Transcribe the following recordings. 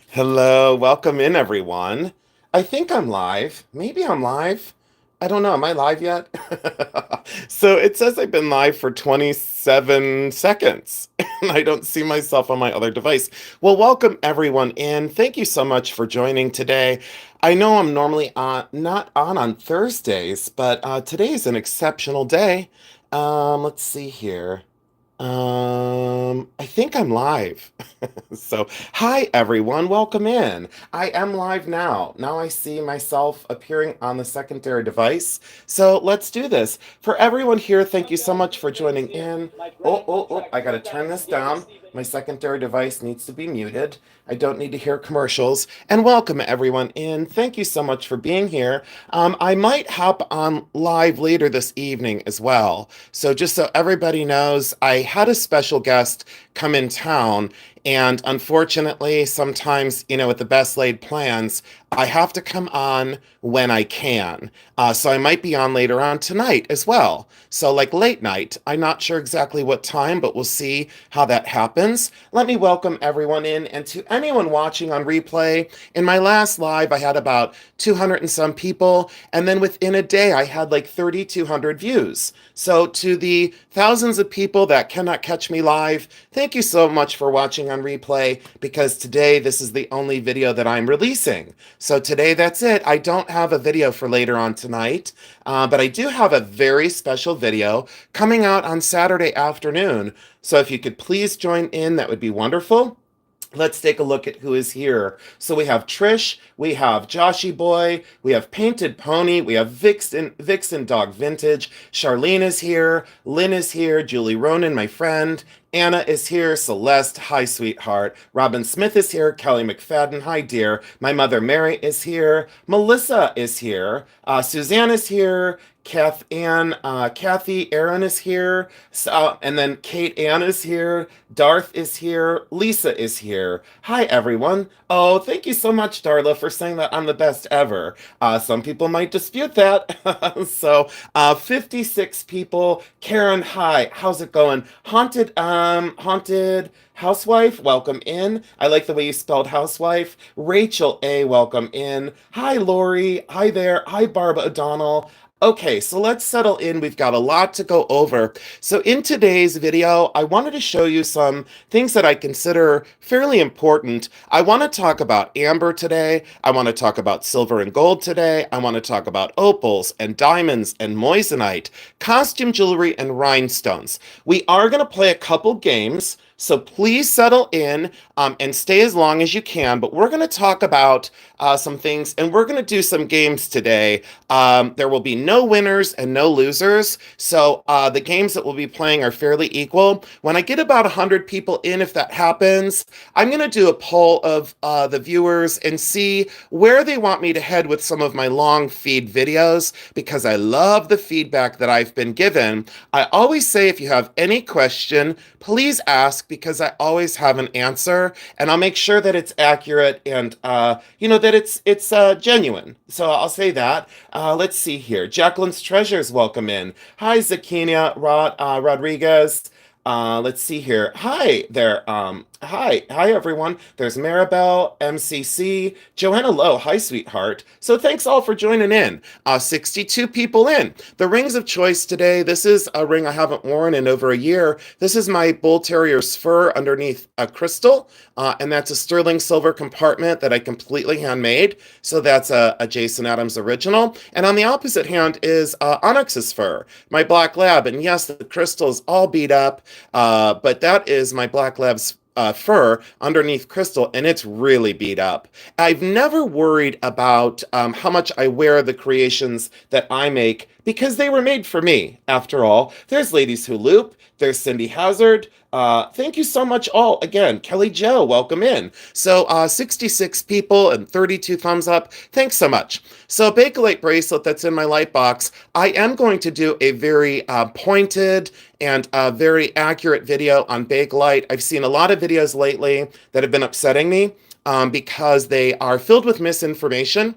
Hello, welcome in everyone. I think I'm live. Maybe I'm live. I don't know. Am I live yet? So it says I've been live for 27 seconds and I don't see myself on my other device. Well, welcome everyone in. Thank you so much for joining today. I know I'm normally not on Thursdays, but today is an exceptional day. Let's see here. I think I'm live. So, hi everyone, welcome in. I am live now. Now I see myself appearing on the secondary device. So let's do this. For everyone here, thank you so much for joining in. Oh, I gotta turn this down. My secondary device needs to be muted. I don't need to hear commercials. And welcome everyone in. Thank you so much for being here. I might hop on live later this evening as well. So just so everybody knows, I had a special guest come in town, and unfortunately, sometimes, with the best laid plans, I have to come on when I can. So I might be on later on tonight as well. So, like late night. I'm not sure exactly what time, but we'll see how that happens. Let me welcome everyone in, and to anyone watching on replay. In my last live, I had about 200 and some people, and then within a day, I had like 3,200 views. So, to the thousands of people that cannot catch me live, thank you so much for watching on replay, because today this is the only video that I'm releasing. So today that's it. I don't have a video for later on tonight, but I do have a very special video coming out on Saturday afternoon. So if you could please join in, that would be wonderful. Let's take a look at who is here. So we have Trish, we have Joshy Boy, we have Painted Pony, we have Vixen Dog Vintage, Charlene is here, Lynn is here, Julie Ronan, my friend, Anna is here, Celeste, hi sweetheart, Robin Smith is here, Kelly McFadden, hi dear, my mother Mary is here, Melissa is here, Suzanne is here, Kathy Aaron is here, and then Kate Ann is here, Darth is here, Lisa is here. Hi, everyone. Oh, thank you so much, Darla, for saying that I'm the best ever. Some people might dispute that. So, 56 people. Karen, hi. How's it going? Haunted Housewife, welcome in. I like the way you spelled housewife. Rachel A, welcome in. Hi, Lori. Hi there. Hi, Barb O'Donnell. Okay, so let's settle in. We've got a lot to go over. So in today's video, I wanted to show you some things that I consider fairly important. I want to talk about amber today. I want to talk about silver and gold today. I want to talk about opals and diamonds and moissanite, costume jewelry, and rhinestones. We are going to play a couple games. So please settle in and stay as long as you can. But we're going to talk about some things, and we're going to do some games today. There will be no winners and no losers. So the games that we'll be playing are fairly equal. When I get about 100 people in, if that happens, I'm going to do a poll of the viewers and see where they want me to head with some of my long feed videos, because I love the feedback that I've been given. I always say, if you have any question, please ask, because I always have an answer, and I'll make sure that it's accurate and that it's genuine. So I'll say that. Let's see here. Jacqueline's Treasures, welcome in. Hi, Zakinia Rodriguez. Let's see here. Hi there. Hi everyone. There's Maribel, MCC, Joanna Lowe. Hi, sweetheart. So thanks all for joining in. 62 people in. The rings of choice today. This is a ring I haven't worn in over a year. This is my Bull Terrier's fur underneath a crystal, and that's a sterling silver compartment that I completely handmade. So that's a Jason Adams original. And on the opposite hand is Onyx's fur, my black lab. And yes, the crystal is all beat up, but that is my black lab's fur underneath crystal, and it's really beat up. I've never worried about how much I wear the creations that I make, because they were made for me, after all. There's Ladies Who Loop, there's Cindy Hazard. Thank you so much all. Again, Kelly Joe, welcome in. So 66 people and 32 thumbs up. Thanks so much. So Bakelite bracelet that's in my light box. I am going to do a very pointed and very accurate video on Bakelite. I've seen a lot of videos lately that have been upsetting me because they are filled with misinformation.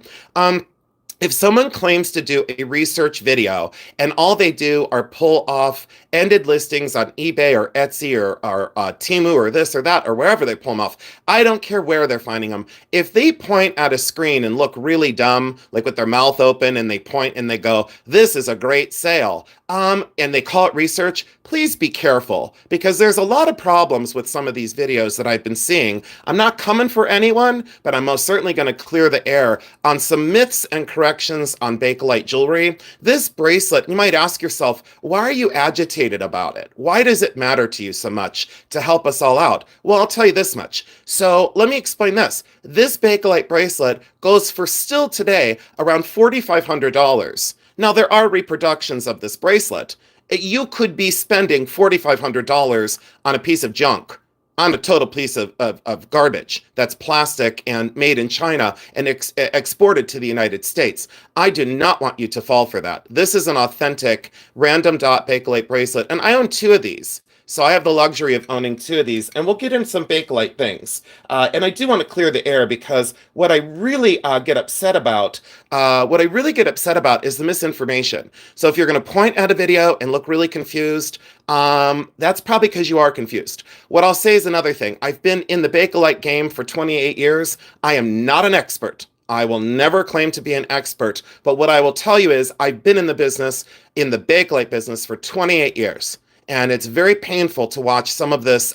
if someone claims to do a research video and all they do are pull off ended listings on eBay or Etsy or Temu or this or that or wherever they pull them off, I don't care where they're finding them. If they point at a screen and look really dumb, like with their mouth open, and they point and they go, "This is a great sale," and they call it research, please be careful, because there's a lot of problems with some of these videos that I've been seeing. I'm not coming for anyone, but I'm most certainly going to clear the air on some myths and corrections on Bakelite jewelry. This bracelet, you might ask yourself, why are you agitated about it? Why does it matter to you so much to help us all out? Well, I'll tell you this much. So let me explain this. This Bakelite bracelet goes for still today around $4,500. Now, there are reproductions of this bracelet. You could be spending $4,500 on a piece of junk, on a total piece of garbage that's plastic and made in China and exported to the United States. I do not want you to fall for that. This is an authentic random dot Bakelite bracelet, and I own two of these. So I have the luxury of owning two of these, and we'll get into some Bakelite things. And I do want to clear the air, because what I really get upset about, is the misinformation. So if you're going to point at a video and look really confused, that's probably because you are confused. What I'll say is another thing. I've been in the Bakelite game for 28 years. I am not an expert. I will never claim to be an expert, but what I will tell you is I've been in the Bakelite business for 28 years. And it's very painful to watch some of this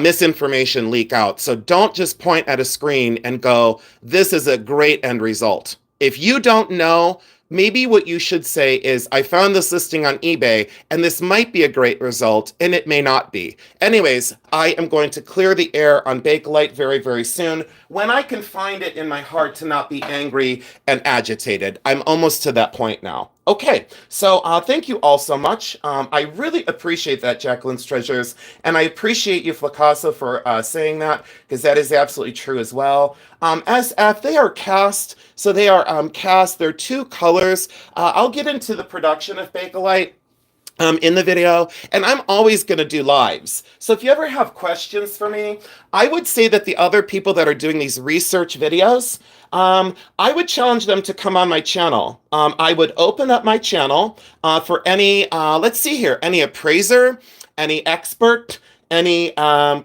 misinformation leak out. So don't just point at a screen and go, "This is a great end result." If you don't know, maybe what you should say is, "I found this listing on eBay and this might be a great result," and it may not be. Anyways, I am going to clear the air on Bakelite very, very soon, when I can find it in my heart to not be angry and agitated. I'm almost to that point now. Okay, so thank you all so much. I really appreciate that, Jacqueline's Treasures, and I appreciate you, Flacaso, for saying that, because that is absolutely true as well. SF, they are cast, so they are cast. They're two colors. I'll get into the production of Bakelite in the video, and I'm always going to do lives. So if you ever have questions for me, I would say that the other people that are doing these research videos, I would challenge them to come on my channel. I would open up my channel for any, let's see here, any appraiser, any expert, any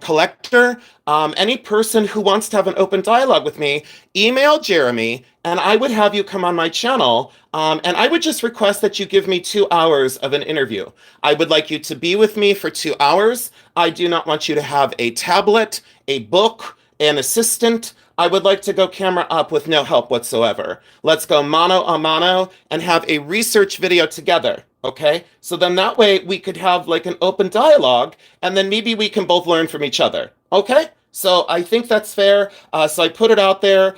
collector, any person who wants to have an open dialogue with me. Email Jeremy, and I would have you come on my channel, and I would just request that you give me 2 hours of an interview. I would like you to be with me for 2 hours. I do not want you to have a tablet, a book, an assistant. I would like to go camera up with no help whatsoever. Let's go mano a mano and have a research video together. Okay, so then that way we could have like an open dialogue, and then maybe we can both learn from each other. Okay, so I think that's fair. So I put it out there.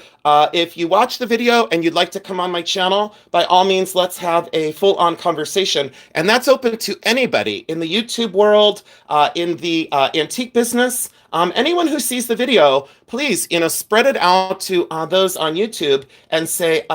If you watch the video and you'd like to come on my channel, by all means, let's have a full-on conversation. And that's open to anybody in the YouTube world, in the antique business. Anyone who sees the video, please, spread it out to those on YouTube and say,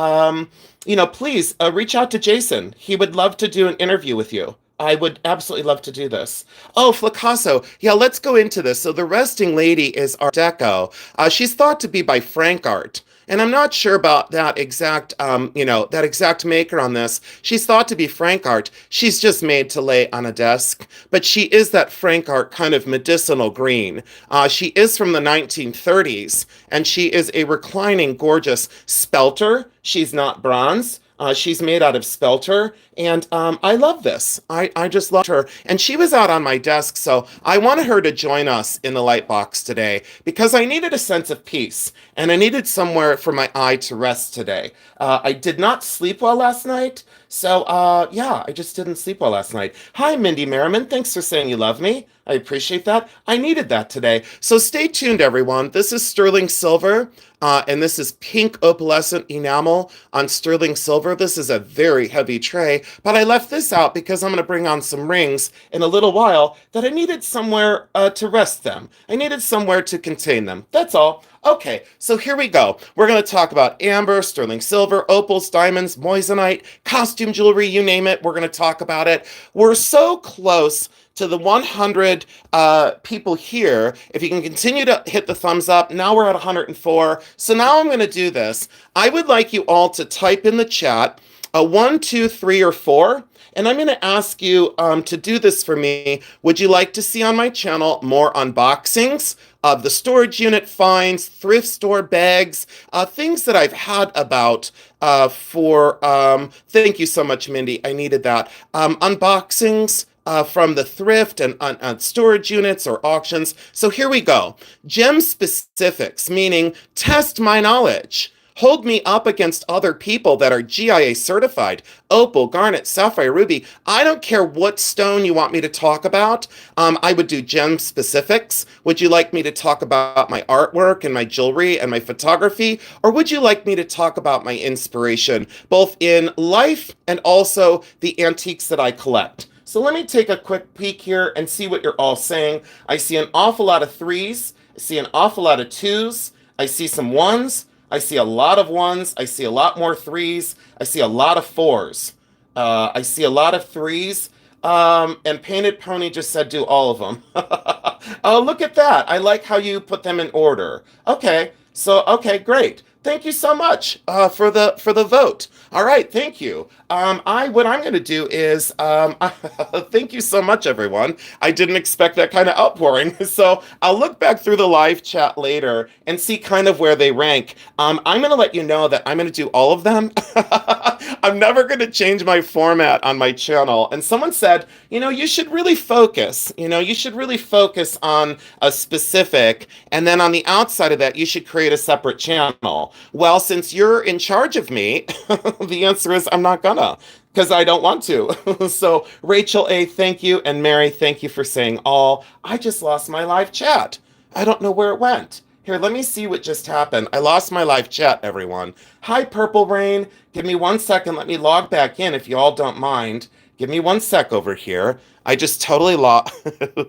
please reach out to Jason. He would love to do an interview with you. I would absolutely love to do this. Oh, Flacaso. Yeah, let's go into this. So the resting lady is Art Deco. She's thought to be by Frank Art. And I'm not sure about that exact, that exact maker on this. She's thought to be Frank Art. She's just made to lay on a desk. But she is that Frank Art kind of medicinal green. She is from the 1930s. And she is a reclining, gorgeous spelter. She's not bronze. She's made out of spelter, and I love this. I just love her. And she was out on my desk, so I wanted her to join us in the light box today because I needed a sense of peace, and I needed somewhere for my eye to rest today. I did not sleep well last night, so I just didn't sleep well last night. Hi, Mindy Merriman. Thanks for saying you love me. I appreciate that. I needed that today. So stay tuned, everyone. This is sterling silver. And this is pink opalescent enamel on sterling silver. This is a very heavy tray, but I left this out because I'm going to bring on some rings in a little while that I needed somewhere to rest them. I needed somewhere to contain them. That's all. Okay, so here we go. We're going to talk about amber, sterling silver, opals, diamonds, moissanite, costume jewelry, you name it. We're going to talk about it. We're so close to the 100 people here, if you can continue to hit the thumbs up, now we're at 104. So now I'm going to do this. I would like you all to type in the chat a 1, 2, 3, or 4. And I'm going to ask you to do this for me. Would you like to see on my channel more unboxings of the storage unit finds, thrift store bags, things that I've had about thank you so much, Mindy. I needed that. Unboxings from the thrift and storage units or auctions. So here we go. Gem specifics, meaning test my knowledge. Hold me up against other people that are GIA certified. Opal, garnet, sapphire, ruby. I don't care what stone you want me to talk about. I would do gem specifics. Would you like me to talk about my artwork and my jewelry and my photography? Or would you like me to talk about my inspiration, both in life and also the antiques that I collect? So let me take a quick peek here and see what you're all saying. I see an awful lot of 3s. I see an awful lot of 2s. I see some 1s. I see a lot of 1s. I see a lot more 3s. I see a lot of 4s. I see a lot of 3s. And Painted Pony just said do all of them. Oh, look at that. I like how you put them in order. Okay. So, okay, great. Thank you so much for the vote. All right, thank you. What I'm going to do is thank you so much, everyone. I didn't expect that kind of outpouring, so I'll look back through the live chat later and see kind of where they rank. I'm going to let you know that I'm going to do all of them. I'm never going to change my format on my channel. And someone said, you should really focus. You should really focus on a specific, and then on the outside of that, you should create a separate channel. Well, since you're in charge of me, the answer is I'm not gonna, because I don't want to. So Rachel A, thank you, and Mary, thank you for saying all. I just lost my live chat. I don't know where it went. Here, let me see what just happened. I lost my live chat, everyone. Hi, Purple Rain. Give me 1 second. Let me log back in if you all don't mind. Give me 1 sec over here. I just totally lost.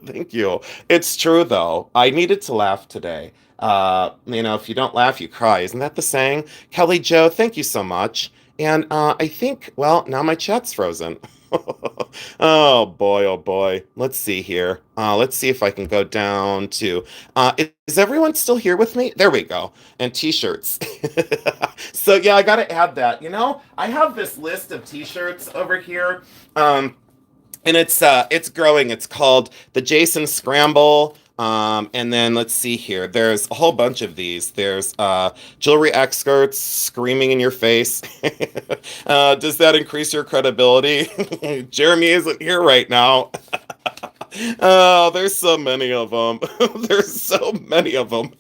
Thank you. It's true, though. I needed to laugh today. If you don't laugh, you cry. Isn't that the saying? Kelly Joe, thank you so much. And I think, well, now my chat's frozen. Oh boy, oh boy. Let's see here. Let's see if I can go down to, is everyone still here with me? There we go. And t-shirts. So yeah, I got to add that. I have this list of t-shirts over here. And it's growing. It's called the Jason Scramble. And then let's see here. There's a whole bunch of these. There's jewelry experts screaming in your face. Does that increase your credibility? Jeremy isn't here right now. Oh, there's so many of them. There's so many of them.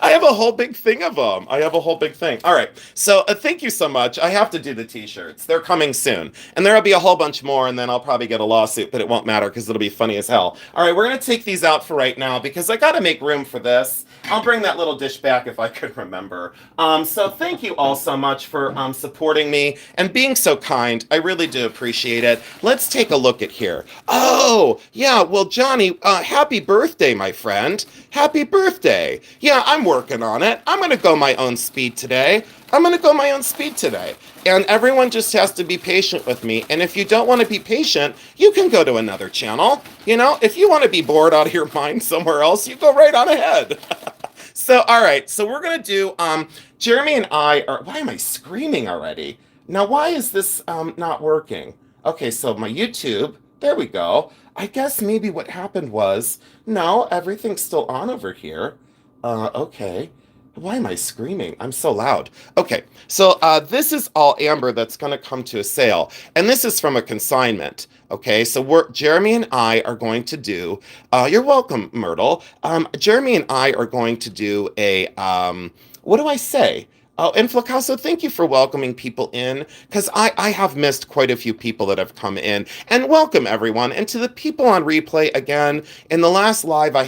I have a whole big thing of them. I have a whole big thing. All right. So thank you so much. I have to do the t-shirts. They're coming soon. And there'll be a whole bunch more, and then I'll probably get a lawsuit, but it won't matter because it'll be funny as hell. All right. We're going to take these out for right now because I got to make room for this. I'll bring that little dish back if I could remember. So thank you all so much for supporting me and being so kind. I really do appreciate it. Let's take a look at here. Oh, yeah. Well, Johnny, happy birthday, my friend. Happy birthday. Yeah, I'm working on it. I'm going to go my own speed today. And everyone just has to be patient with me. And if you don't want to be patient, you can go to another channel. If you want to be bored out of your mind somewhere else, you go right on ahead. So, all right. So we're going to do, Jeremy and I are, why am I screaming already? Now, why is this not working? Okay, so my YouTube, there we go. I guess maybe what happened was, no, everything's still on over here. Okay. Why am I screaming? I'm so loud. Okay, so this is all amber that's going to come to a sale, and this is from a consignment. Okay, so Jeremy and I are going to do. You're welcome, Myrtle. Jeremy and I are going to do a. What do I say? Oh, and Flacasso, thank you for welcoming people in, because I have missed quite a few people that have come in. And welcome, everyone. And to the people on replay, again, in the last live I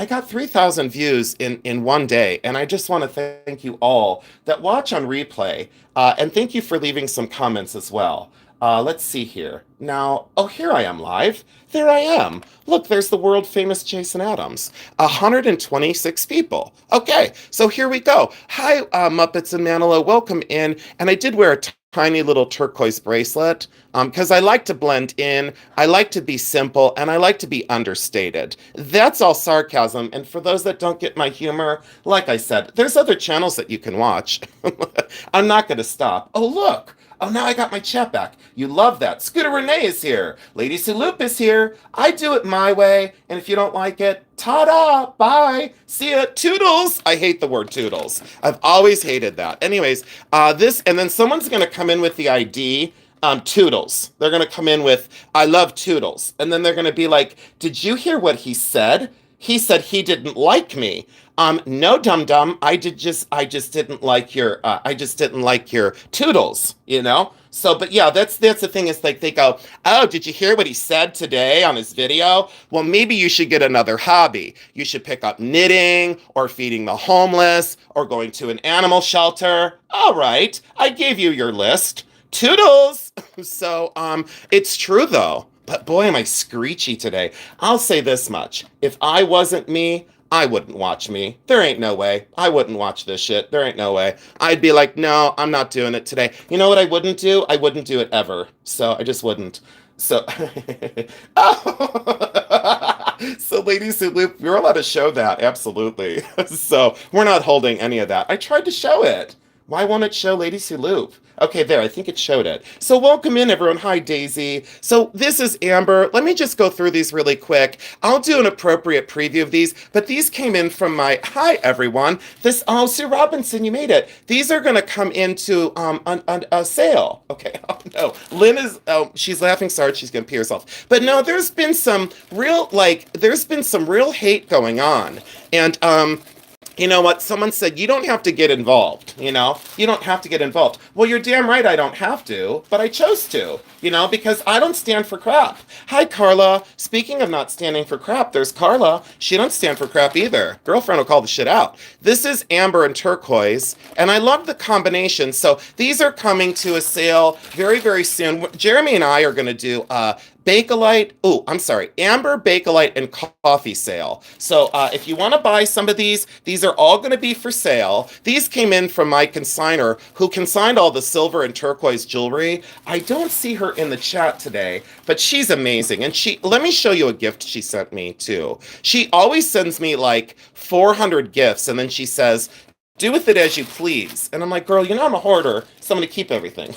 got 3,000 views in one day. And I just want to thank you all that watch on replay. And thank you for leaving some comments as well. Let's see here. Now, oh, here I am live. There I am. Look, there's the world famous Jason Adams. 126 people. Okay, so here we go. Hi, Muppets and Manilow. Welcome in. And I did wear a tiny little turquoise bracelet because I like to blend in, I like to be simple, and I like to be understated. That's all sarcasm. And for those that don't get my humor, like I said, there's other channels that you can watch. I'm not going to stop. Oh, look. Oh, now I got my chat back. You love that. Scooter Renee is here. Lady Saloop is here. I do it my way. And if you don't like it, ta-da, bye, see ya, toodles. I hate the word toodles. I've always hated that. Anyways, and then someone's going to come in with the ID, toodles. They're going to come in with, I love toodles. And then they're going to be like, did you hear what he said? He said he didn't like me. No, dum dum. I just didn't like your toodles, you know? So, but yeah, that's the thing is like they go, oh, did you hear what he said today on his video? Well, maybe you should get another hobby. You should pick up knitting or feeding the homeless or going to an animal shelter. All right, I gave you your list. Toodles. So, it's true though. But boy, am I screechy today. I'll say this much. If I wasn't me, I wouldn't watch me. There ain't no way. I wouldn't watch this shit. There ain't no way. I'd be like, no, I'm not doing it today. You know what I wouldn't do? I wouldn't do it ever. So I just wouldn't. So, oh. So ladies who live, you're allowed to show that. Absolutely. So we're not holding any of that. I tried to show it. Why won't it show Ladies Who Loop? Okay, there, I think it showed it. So welcome in, everyone. Hi, Daisy. So this is Amber. Let me just go through these really quick. I'll do an appropriate preview of these, but these came in from my, hi, everyone. Oh, Sue Robinson, you made it. These are going to come into a sale. Okay, oh, no. Lynn is, she's laughing so hard she's going to pee herself. But no, there's been some real hate going on. And, you know what? Someone said, you don't have to get involved, you know? You don't have to get involved. Well, you're damn right I don't have to, but I chose to, you know, because I don't stand for crap. Hi, Carla. Speaking of not standing for crap, there's Carla. She don't stand for crap either. Girlfriend will call the shit out. This is amber and turquoise, and I love the combination. So these are coming to a sale very, very soon. Jeremy and I are going to do Bakelite, Amber, Bakelite, and coffee sale. So if you want to buy some of these are all going to be for sale. These came in from my consigner, who consigned all the silver and turquoise jewelry. I don't see her in the chat today, but she's amazing. And let me show you a gift she sent me too. She always sends me like 400 gifts, and then she says, do with it as you please. And I'm like, girl, you know I'm a hoarder, so I'm gonna keep everything.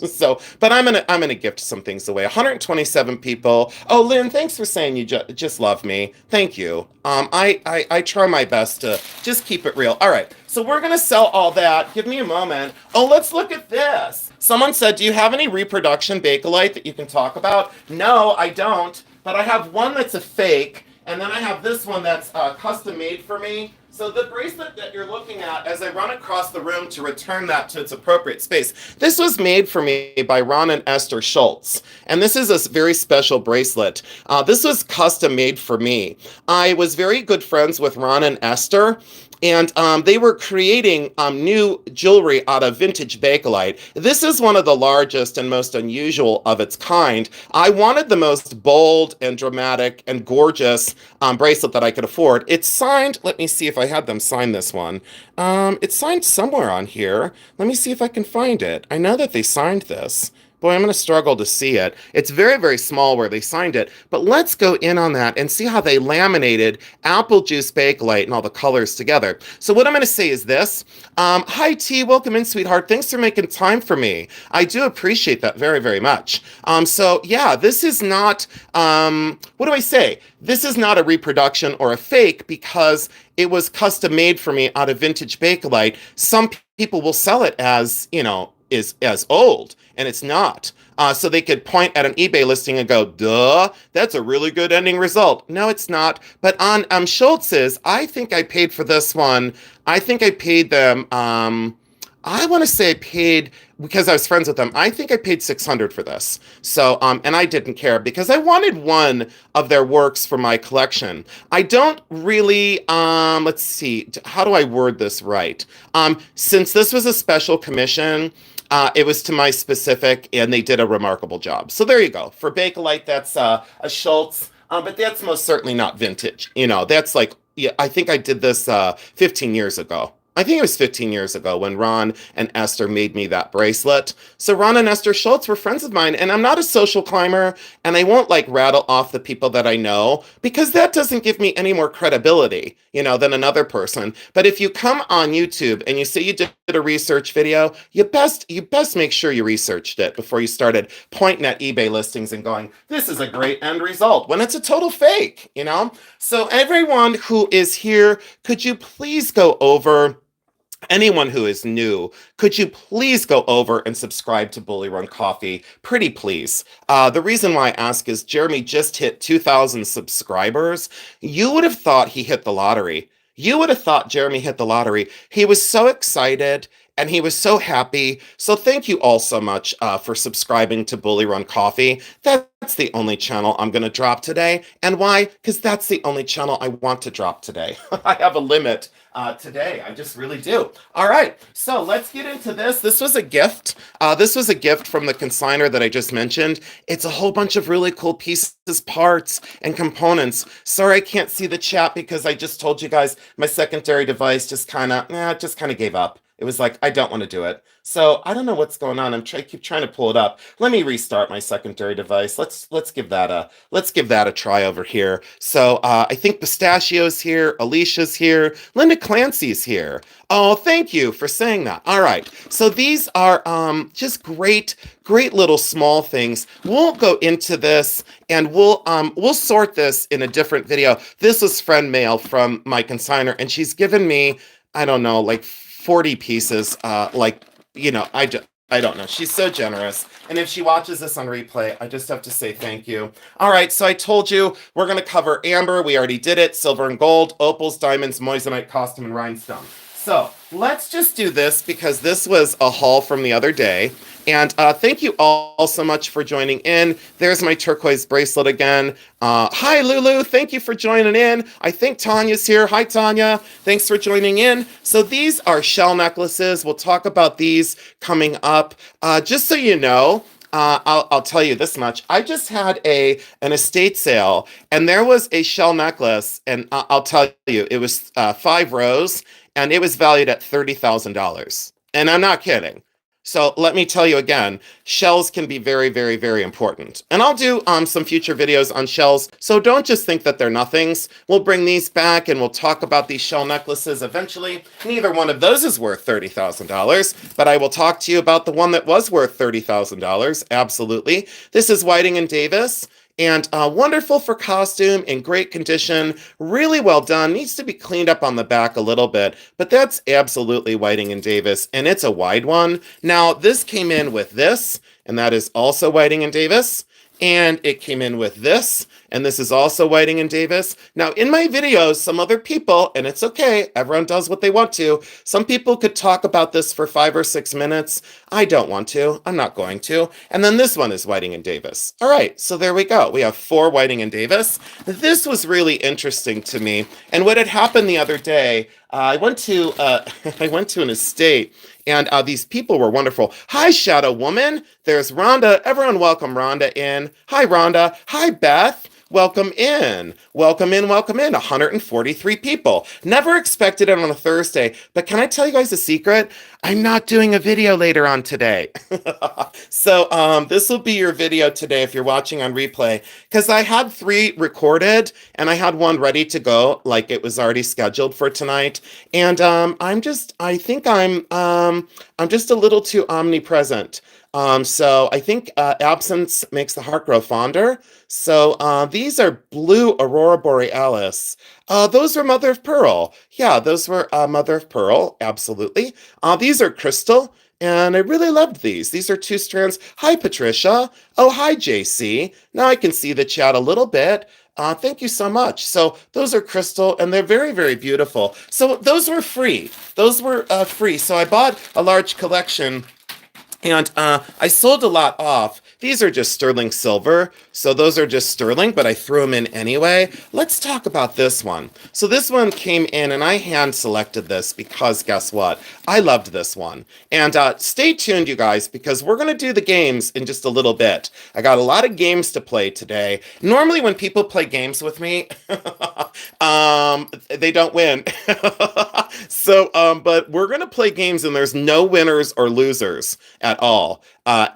So, but I'm gonna gift some things away. 127 people. Oh, Lynn, thanks for saying you just love me. Thank you. I try my best to just keep it real. All right, so we're gonna sell all that. Give me a moment. Oh, let's look at this. Someone said, do you have any reproduction Bakelite that you can talk about? No, I don't, but I have one that's a fake, and then I have this one that's custom made for me. So the bracelet that you're looking at, as I run across the room to return that to its appropriate space, this was made for me by Ron and Esther Schultz. And this is a very special bracelet. This was custom made for me. I was very good friends with Ron and Esther, and they were creating new jewelry out of vintage Bakelite. This is one of the largest and most unusual of its kind. I wanted the most bold and dramatic and gorgeous bracelet that I could afford. It's signed, let me see if I had them sign this one. It's signed somewhere on here. Let me see if I can find it. I know that they signed this. Boy, I'm going to struggle to see it. It's very, very small where they signed it. But let's go in on that and see how they laminated apple juice Bakelite and all the colors together. So what I'm going to say is this. Hi, T. Welcome in, sweetheart. Thanks for making time for me. I do appreciate that very, very much. So, yeah, this is not, what do I say? This is not a reproduction or a fake because it was custom made for me out of vintage Bakelite. Some people will sell it as, you know, as old, and it's not. So they could point at an eBay listing and go, duh, that's a really good ending result. No, it's not. But on Schultz's, I think I paid for this one. I think I paid them, I want to say I paid, because I was friends with them, I think I paid $600 for this. So, and I didn't care because I wanted one of their works for my collection. I don't really, let's see, how do I word this right? Since this was a special commission, it was to my specific, and they did a remarkable job. So there you go. For Bakelite, that's a Schultz, but that's most certainly not vintage. You know, that's like, yeah, I think I did this 15 years ago. I think it was 15 years ago when Ron and Esther made me that bracelet. So Ron and Esther Schultz were friends of mine, and I'm not a social climber, and I won't like rattle off the people that I know because that doesn't give me any more credibility, than another person. But if you come on YouTube and you say you did a research video, you best make sure you researched it before you started pointing at eBay listings and going, "This is a great end result," when it's a total fake. So everyone who is here, could you please go over? Anyone who is new, could you please go over and subscribe to Bully Run Coffee? Pretty please. The reason why I ask is Jeremy just hit 2,000 subscribers. You would have thought he hit the lottery. You would have thought Jeremy hit the lottery. He was so excited and he was so happy. So thank you all so much for subscribing to Bully Run Coffee. That's the only channel I'm going to drop today. And why? Because that's the only channel I want to drop today. I have a limit today. I just really do. All right, so let's get into this. This was a gift. This was a gift from the consigner that I just mentioned. It's a whole bunch of really cool pieces, parts, and components. Sorry I can't see the chat because I just told you guys my secondary device just kind of gave up. It was like, I don't want to do it. So I don't know what's going on. Keep trying to pull it up. Let me restart my secondary device. Let's give that a try over here. So I think Pistachio's here, Alicia's here, Linda Clancy's here. Oh, thank you for saying that. All right. So these are just great little small things. We'll go into this and we'll sort this in a different video. This was friend mail from my consigner, and she's given me, I don't know, like 40 pieces, I don't know. She's so generous. And if she watches this on replay, I just have to say thank you. All right, so I told you we're going to cover amber. We already did it. Silver and gold, opals, diamonds, moissanite, costume, and rhinestone. So let's just do this because this was a haul from the other day. And thank you all so much for joining in. There's my turquoise bracelet again. Hi, Lulu. Thank you for joining in. I think Tanya's here. Hi, Tanya. Thanks for joining in. So these are shell necklaces. We'll talk about these coming up. Just so you know, I'll tell you this much. I just had an estate sale, and there was a shell necklace, and I'll tell you, it was 5 rows, and it was valued at $30,000. And I'm not kidding. So let me tell you again, shells can be very, very, very important. And I'll do some future videos on shells, so don't just think that they're nothings. We'll bring these back and we'll talk about these shell necklaces eventually. Neither one of those is worth $30,000, but I will talk to you about the one that was worth $30,000, absolutely. This is Whiting and Davis. And wonderful for costume, in great condition, really well done. Needs to be cleaned up on the back a little bit, but that's absolutely Whiting and Davis, and it's a wide one. Now, this came in with this, and that is also Whiting and Davis. And it came in with this, and this is also Whiting and Davis. Now, in my videos, some other people, and it's okay, everyone does what they want to. Some people could talk about this for 5 or 6 minutes. I don't want to. I'm not going to. And then this one is Whiting and Davis. All right, so there we go. We have 4 Whiting and Davis. This was really interesting to me. And what had happened the other day, I went to an estate, and these people were wonderful. Hi, Shadow Woman. There's Rhonda. Everyone welcome Rhonda in. Hi, Rhonda. Hi, Beth. Welcome in. Welcome in, welcome in. 143 people. Never expected it on a Thursday, but can I tell you guys a secret? I'm not doing a video later on today. So this will be your video today if you're watching on replay, because I had 3 recorded and I had 1 ready to go, like it was already scheduled for tonight. And I'm just a little too omnipresent. So I think absence makes the heart grow fonder. So these are blue Aurora Borealis. Those are mother of pearl. Yeah, those were mother of pearl. Absolutely. These are crystal. And I really loved these. These are 2 strands. Hi, Patricia. Oh, hi, JC. Now I can see the chat a little bit. Thank you so much. So those are crystal, and they're very, very beautiful. So those were free. Those were free. So I bought a large collection, and I sold a lot off These are just sterling silver. So those are just sterling, but I threw them in anyway. Let's talk about this one. So this one came in and I hand selected this because guess what? I loved this one. And stay tuned, you guys, because we're going to do the games in just a little bit. I got a lot of games to play today. Normally when people play games with me, they don't win. So, but we're going to play games and there's no winners or losers at all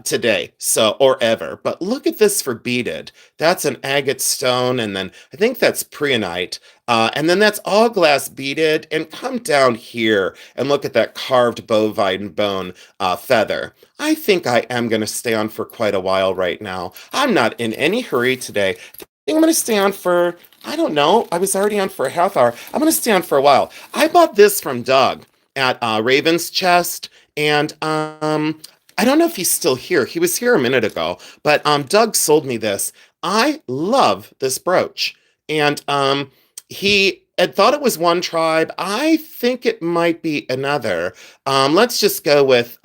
today, so, or ever. But look at this for beaded. That's an agate stone, and then I think that's preonite. And then that's all glass beaded. And come down here and look at that carved bovine bone feather. I think I am going to stay on for quite a while right now. I'm not in any hurry today. I think I'm going to stay on for, I don't know. I was already on for a half hour. I'm going to stay on for a while. I bought this from Doug at Raven's Chest, and I don't know if he's still here. He was here a minute ago, but Doug sold me this. I love this brooch, and he had thought it was one tribe. I think it might be another. Let's just go with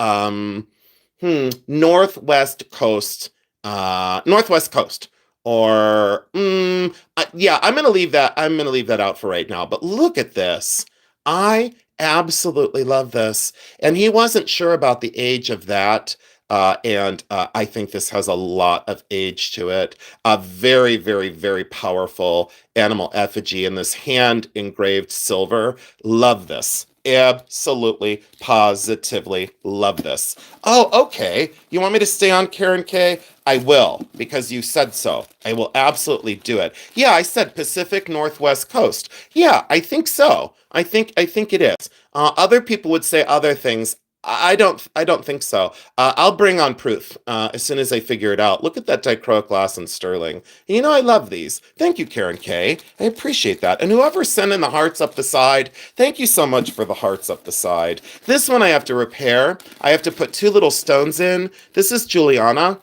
Northwest Coast, Northwest Coast. Or yeah, I'm gonna leave that. I'm gonna leave that out for right now. But look at this. I absolutely love this. And he wasn't sure about the age of that. And I think this has a lot of age to it. A very, very, very powerful animal effigy in this hand engraved silver. Love this. Absolutely, positively love this. Oh, okay. You want me to stay on, Karen K? I will, because you said so. I will absolutely do it. Yeah, I said Pacific Northwest Coast. Yeah, I think so. I think it is. Other people would say other things. I don't think so. I'll bring on proof as soon as I figure it out. Look at that dichroic glass and sterling. You know, I love these. Thank you, Karen K. I appreciate that. And whoever's sending the hearts up the side, thank you so much for the hearts up the side. This one I have to repair. I have to put 2 little stones in. This is Juliana.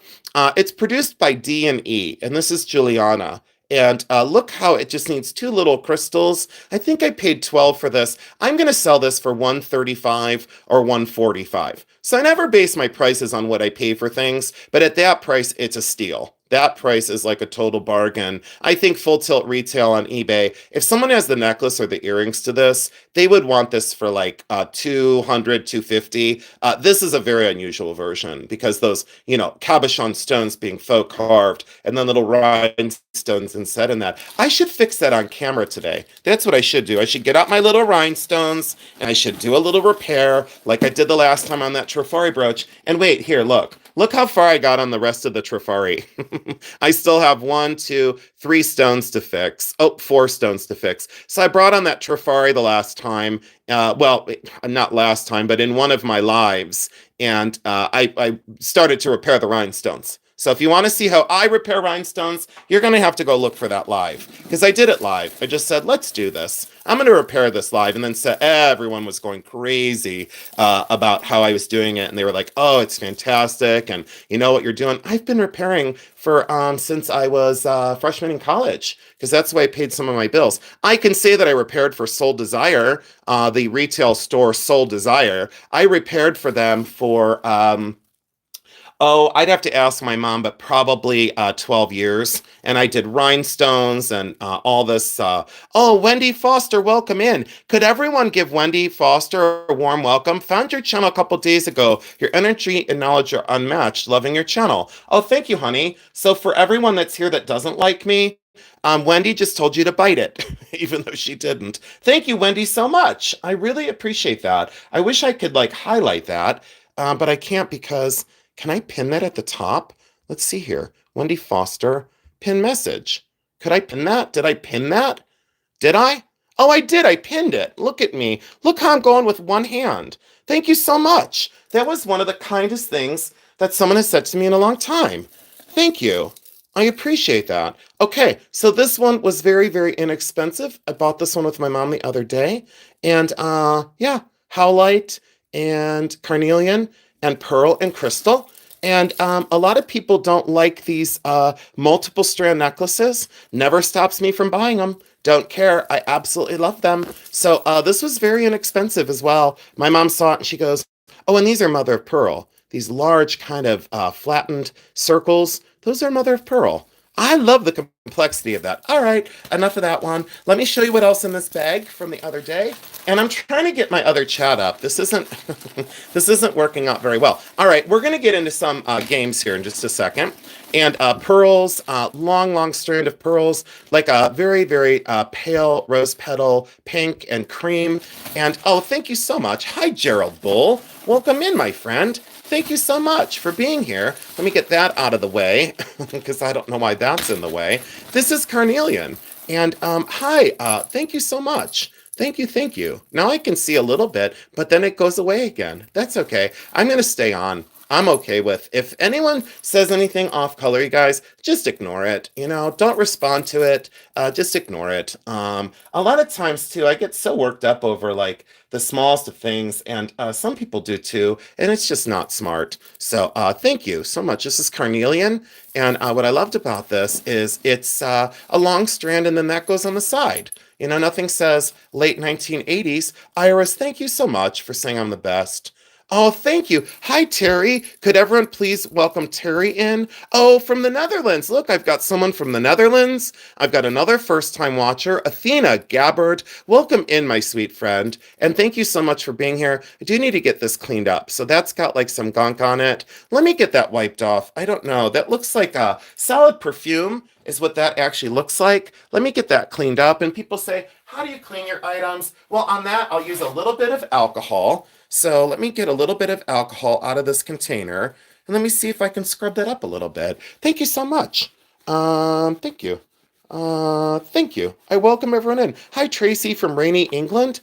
It's produced by D&E, and this is Juliana. And look how it just needs 2 little crystals. I think I paid $12 for this. I'm going to sell this for $135 or $145. So I never base my prices on what I pay for things, but at that price, it's a steal. That price is like a total bargain. I think full tilt retail on eBay, if someone has the necklace or the earrings to this, they would want this for like $200, $250. This is a very unusual version because those, you know, cabochon stones being faux carved and then little rhinestones inset in that. I should fix that on camera today. That's what I should do. I should get out my little rhinestones and I should do a little repair like I did the last time on that Trifari brooch. And wait, here, look. Look how far I got on the rest of the Trifari. I still have 1, 2, 3 stones to fix. Oh, 4 stones to fix. So I brought on that Trifari the last time. Well, not last time, but in one of my lives. And I started to repair the rhinestones. So if you want to see how I repair rhinestones, you're going to have to go look for that live. Because I did it live. I just said, let's do this. I'm going to repair this live. And then everyone was going crazy about how I was doing it. And they were like, oh, it's fantastic. And you know what you're doing? I've been repairing for since I was freshman in college. Because that's why I paid some of my bills. I can say that I repaired for Soul Desire, the retail store Soul Desire. I repaired for them for... oh, I'd have to ask my mom, but probably 12 years. And I did rhinestones and all this. Oh, Wendy Foster, welcome in. Could everyone give Wendy Foster a warm welcome? Found your channel a couple days ago. Your energy and knowledge are unmatched. Loving your channel. Oh, thank you, honey. So for everyone that's here that doesn't like me, Wendy just told you to bite it, even though she didn't. Thank you, Wendy, so much. I really appreciate that. I wish I could like highlight that, but I can't because... Can I pin that at the top? Let's see here. Wendy Foster, pin message. Could I pin that? Did I pin that? Did I? Oh, I did. I pinned it. Look at me. Look how I'm going with one hand. Thank you so much. That was one of the kindest things that someone has said to me in a long time. Thank you. I appreciate that. Okay, so this one was very, very inexpensive. I bought this one with my mom the other day. And yeah, howlite and carnelian and pearl and crystal. And a lot of people don't like these multiple strand necklaces. Never stops me from buying them. Don't care. I absolutely love them. So this was very inexpensive as well. My mom saw it and she goes, oh, and these are mother of pearl. these large kind of flattened circles. Those are mother of pearl. I love the complexity of that. All right, enough of that one. Let me show you what else in this bag from the other day. And I'm trying to get my other chat up. This isn't this isn't working out very well. All right, we're going to get into some games here in just a second. And pearls, long strand of pearls, like a very pale rose petal, pink and cream. And oh, thank you so much. Hi, Gerald Bull. Welcome in, my friend. Thank you so much for being here. Let me get that out of the way because I don't know why that's in the way. This is Carnelian. And hi, thank you so much. Thank you, thank you. Now I can see a little bit, but then it goes away again. That's okay. I'm going to stay on. I'm okay with. If anyone says anything off color, you guys, just ignore it. You know, don't respond to it. Just ignore it. A lot of times too, I get so worked up over like the smallest of things, and some people do too, and it's just not smart. So thank you so much. This is Carnelian, and what I loved about this is it's a long strand, and then that goes on the side. You know, nothing says late 1980s. Iris, thank you so much for saying I'm the best. Oh, thank you. Hi, Terry. Could everyone please welcome Terry in? Oh, from the Netherlands. Look, I've got someone from the Netherlands. I've got another first-time watcher, Athena Gabbard. Welcome in, my sweet friend. And thank you so much for being here. I do need to get this cleaned up. So that's got like some gunk on it. Let me get that wiped off. I don't know. That looks like a solid perfume is what that actually looks like. Let me get that cleaned up. And people say, how do you clean your items? Well, on that, I'll use a little bit of alcohol. So let me get a little bit of alcohol out of this container, and let me see if I can scrub that up a little bit. Thank you so much. Thank you. Thank you. I welcome everyone in. Hi, Tracy from rainy England.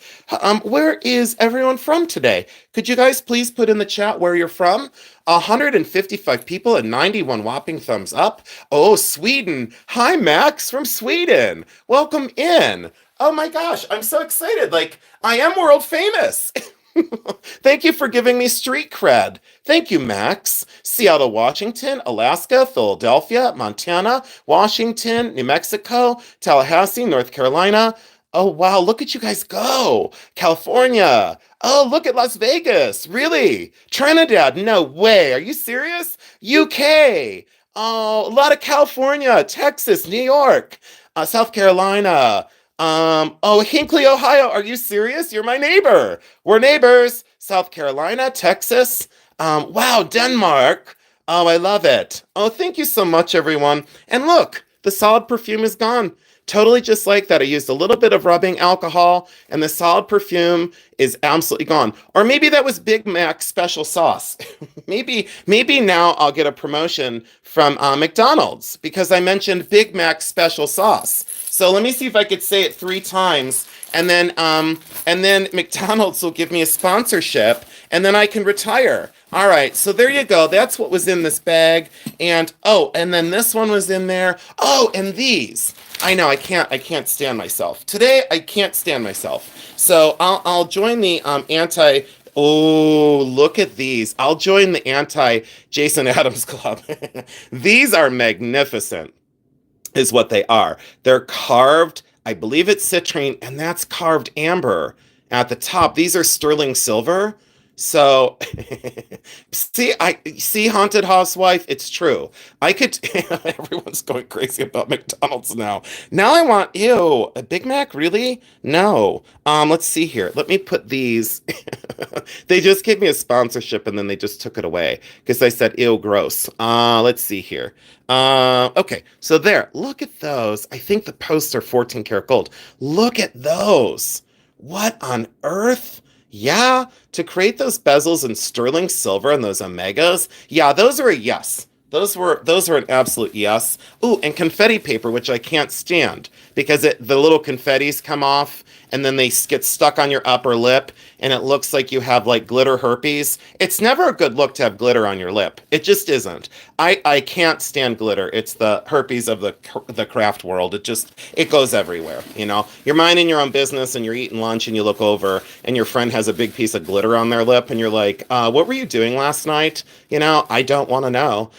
Where is everyone from today? Could you guys please put in the chat where you're from? 155 people and 91 whopping thumbs up. Oh, Sweden. Hi, Max from Sweden. Welcome in. Oh my gosh, I'm so excited. Like, I am world famous. Thank you for giving me street cred. Thank you, Max. Seattle, Washington, Alaska, Philadelphia, Montana, Washington, New Mexico, Tallahassee, North Carolina. Oh, wow, look at you guys go. California. Oh, look at Las Vegas. Really? Trinidad. No way. Are you serious? UK. Oh, a lot of California, Texas, New York, South Carolina. Oh, Hinkley, Ohio. Are you serious? You're my neighbor. We're neighbors. South Carolina, Texas. Wow, Denmark. Oh, I love it. Oh, thank you so much, everyone. And look, the solid perfume is gone. Totally just like that. I used a little bit of rubbing alcohol, and the solid perfume is absolutely gone. Or maybe that was Big Mac special sauce. maybe now I'll get a promotion from McDonald's because I mentioned Big Mac special sauce. So let me see if I could say it 3 times, and then McDonald's will give me a sponsorship, and then I can retire. All right, so there you go. That's what was in this bag. And oh, and then this one was in there. Oh, and these. I know I can't stand myself. Today I can't stand myself. So I'll join the anti. Oh, look at these. I'll join the anti Jason Adams Club. These are magnificent, is what they are. They're carved, I believe it's citrine, and that's carved amber at the top. These are sterling silver. So see Haunted Housewife, it's true. I could everyone's going crazy about McDonald's now. Now I want a Big Mac, really? No. Let's see here. Let me put these. They just gave me a sponsorship and then they just took it away because I said ew, gross. Let's see here. Okay, so there. Look at those. I think the posts are 14 karat gold. Look at those. What on earth? Yeah, to create those bezels in sterling silver and those omegas, yeah, those are a yes. Those were an absolute yes. Ooh, and confetti paper, which I can't stand because the little confettis come off and then they get stuck on your upper lip and it looks like you have like glitter herpes. It's never a good look to have glitter on your lip. It just isn't. I can't stand glitter. It's the herpes of the craft world. It goes everywhere, you know. You're minding your own business and you're eating lunch and you look over and your friend has a big piece of glitter on their lip and you're like, what were you doing last night? You know, I don't want to know.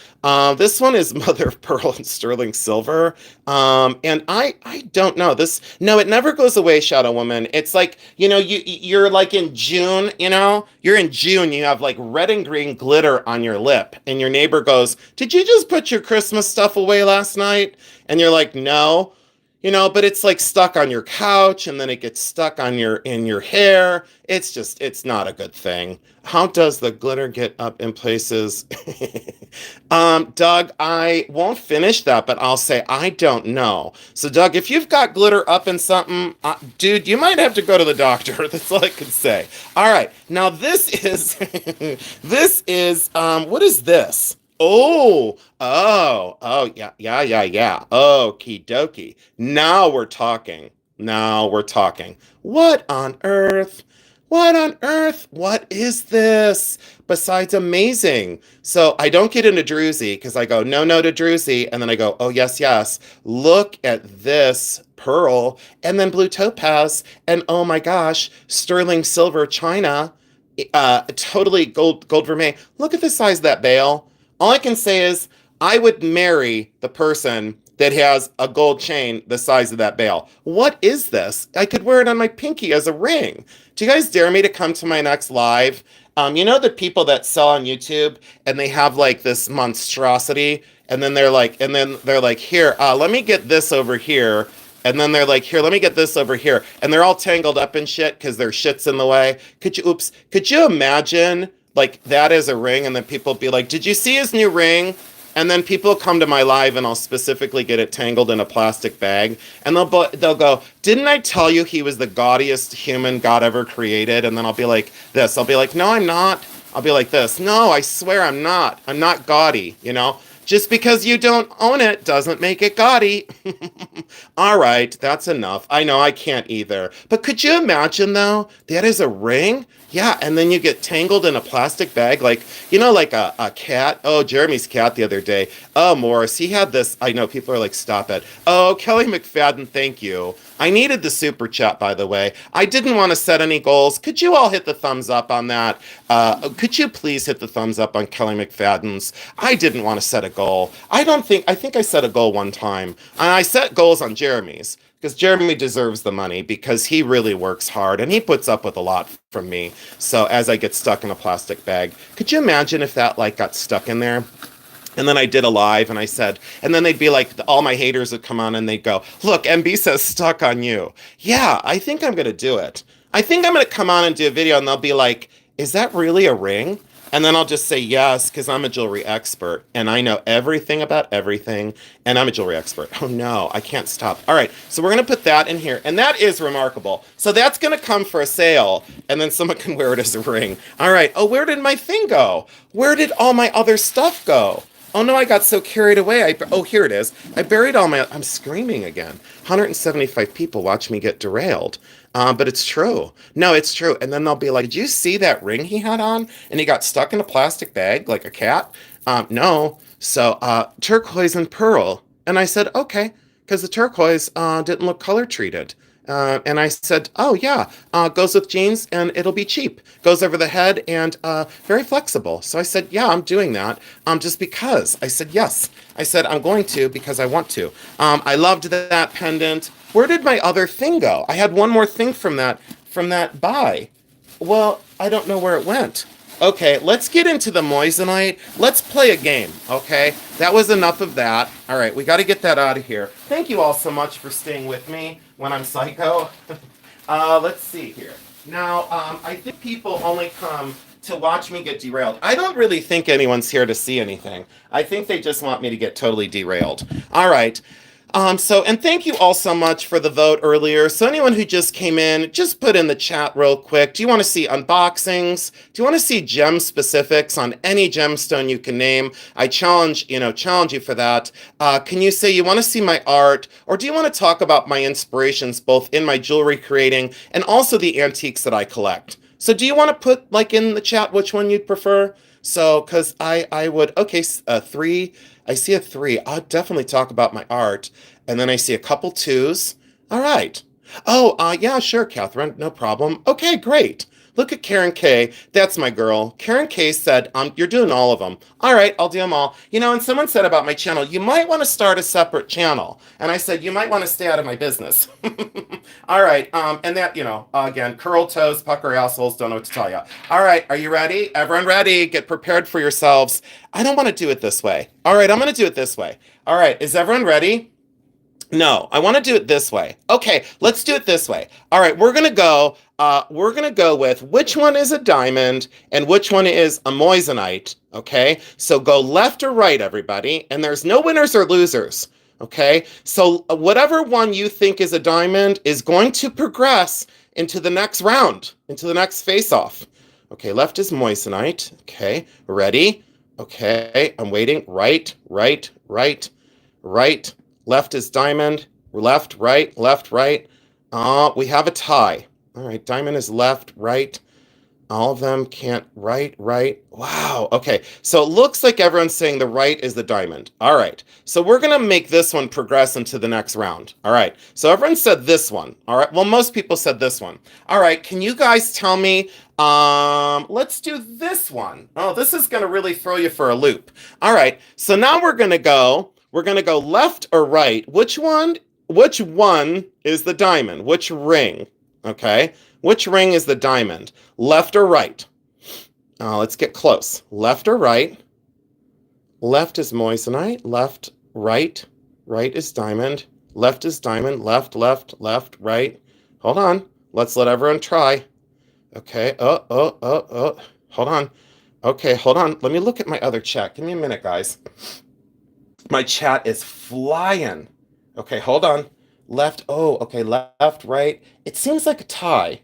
This one is mother of pearl and sterling silver. And I don't know. No, it never goes away, Shadow woman. It's like, you're like in June, you're in June, you have like red and green glitter on your lip, and your neighbor goes, "Did you just put your Christmas stuff away last night?" And you're like, "No." But it's like stuck on your couch, and then it gets stuck on in your hair. It's not a good thing. How does the glitter get up in places? Doug, I won't finish that, but I'll say I don't know. So, Doug, if you've got glitter up in something, dude, you might have to go to the doctor. That's all I can say. All right, now this is what is this? Yeah. Okie dokie. Now we're talking. Now we're talking. What on earth? What on earth? What is this? Besides amazing. So I don't get into Druzy because I go, no, no to Druzy. And then I go, oh, yes, yes. Look at this pearl. And then blue topaz. And oh my gosh, sterling silver china. Totally gold vermeil. Look at the size of that bale. All I can say is I would marry the person that has a gold chain the size of that bale. What is this? I could wear it on my pinky as a ring. Do you guys dare me to come to my next live? The people that sell on YouTube and they have like this monstrosity, and then they're like, here, let me get this over here. And then they're like, here, let me get this over here. And they're all tangled up in shit because their shit's in the way. Could you imagine like that as a ring? And then people be like, did you see his new ring? And then people come to my live and I'll specifically get it tangled in a plastic bag. And they'll go, didn't I tell you he was the gaudiest human God ever created? And then I'll be like this. I'll be like, no, I'm not. I'll be like this. No, I swear I'm not. I'm not gaudy, Just because you don't own it doesn't make it gaudy. All right, that's enough. I know I can't either. But could you imagine, though, that is a ring? Yeah, and then you get tangled in a plastic bag like a cat. Oh, Jeremy's cat the other day. Oh, Morris, he had this. I know, people are like, stop it. Oh, Kelly McFadden, thank you. I needed the super chat, by the way. I didn't want to set any goals. Could you all hit the thumbs up on that? Could you please hit the thumbs up on Kelly McFadden's? I didn't want to set a goal. I think I set a goal one time. And I set goals on Jeremy's because Jeremy deserves the money because he really works hard and he puts up with a lot from me. So as I get stuck in a plastic bag, could you imagine if that like got stuck in there? And then I did a live and I said, and then they'd be like, all my haters would come on and they'd go, look, MB says stuck on you. Yeah, I think I'm going to do it. I think I'm going to come on and do a video and they'll be like, is that really a ring? And then I'll just say yes, because I'm a jewelry expert and I know everything about everything and I'm a jewelry expert. Oh no, I can't stop. All right, so we're going to put that in here and that is remarkable. So that's going to come for a sale and then someone can wear it as a ring. All right, oh, where did my thing go? Where did all my other stuff go? Oh no, I got so carried away. Here it is. I buried I'm screaming again. 175 people watch me get derailed. But it's true. No, it's true. And then they'll be like, did you see that ring he had on? And he got stuck in a plastic bag like a cat? No. So, turquoise and pearl. And I said, okay, because the turquoise didn't look color treated. And I said, oh yeah, goes with jeans and it'll be cheap. Goes over the head and very flexible. So I said, yeah, I'm doing that just because. I said, yes. I said, I'm going to because I want to. I loved that pendant. Where did my other thing go? I had one more thing from that buy. Well, I don't know where it went. Okay, let's get into the Moissanite. Let's play a game, okay? That was enough of that. All right, we got to get that out of here. Thank you all so much for staying with me when I'm psycho. Let's see here. Now, I think people only come to watch me get derailed. I don't really think anyone's here to see anything. I think they just want me to get totally derailed. All right. And thank you all so much for the vote earlier. So anyone who just came in, just put in the chat real quick. Do you want to see unboxings? Do you want to see gem specifics on any gemstone you can name? I challenge you for that. Can you say you want to see my art? Or do you want to talk about my inspirations, both in my jewelry creating and also the antiques that I collect? So do you want to put like in the chat which one you'd prefer? So, because I would, okay, 3. I see a 3. I'll definitely talk about my art. And then I see a couple 2s. All right. Oh, yeah, sure, Catherine. No problem. Okay, great. Look at Karen K. That's my girl. Karen K said, you're doing all of them. All right, I'll do them all. You know, and someone said about my channel, you might want to start a separate channel. And I said, you might want to stay out of my business. All right, and that, you know, again, curl toes, pucker assholes, don't know what to tell you. All right, are you ready? Everyone ready? Get prepared for yourselves. I don't want to do it this way. All right, I'm going to do it this way. All right, is everyone ready? No, I want to do it this way. Okay, let's do it this way. All right, we're gonna go with which one is a diamond and which one is a moissanite. Okay, so go left or right, everybody, and there's no winners or losers. Okay, so whatever one you think is a diamond is going to progress into the next round, into the next face-off. Okay, left is moissanite. Okay, ready? Okay, I'm waiting. Right, right, right, right. Left is diamond. Left, right. We have a tie. All right, diamond is left, right. All of them can't. Right. Wow. Okay, so it looks like everyone's saying the right is the diamond. All right, so we're going to make this one progress into the next round. All right, so everyone said this one. All right, well, most people said this one. All right, can you guys tell me, let's do this one. Oh, this is going to really throw you for a loop. All right, so now we're going to go left or right. Which one is the diamond? Which ring? Okay. Which ring is the diamond? Left or right? Let's get close. Left or right? Left is moissanite. Left, right. Right is diamond. Left is diamond. Left, right. Hold on. Let's let everyone try. Okay. Hold on. Okay, hold on. Let me look at my other chat. Give me a minute, guys. My chat is flying. Okay, hold on. Left. Oh, okay. Left, right. It seems like a tie.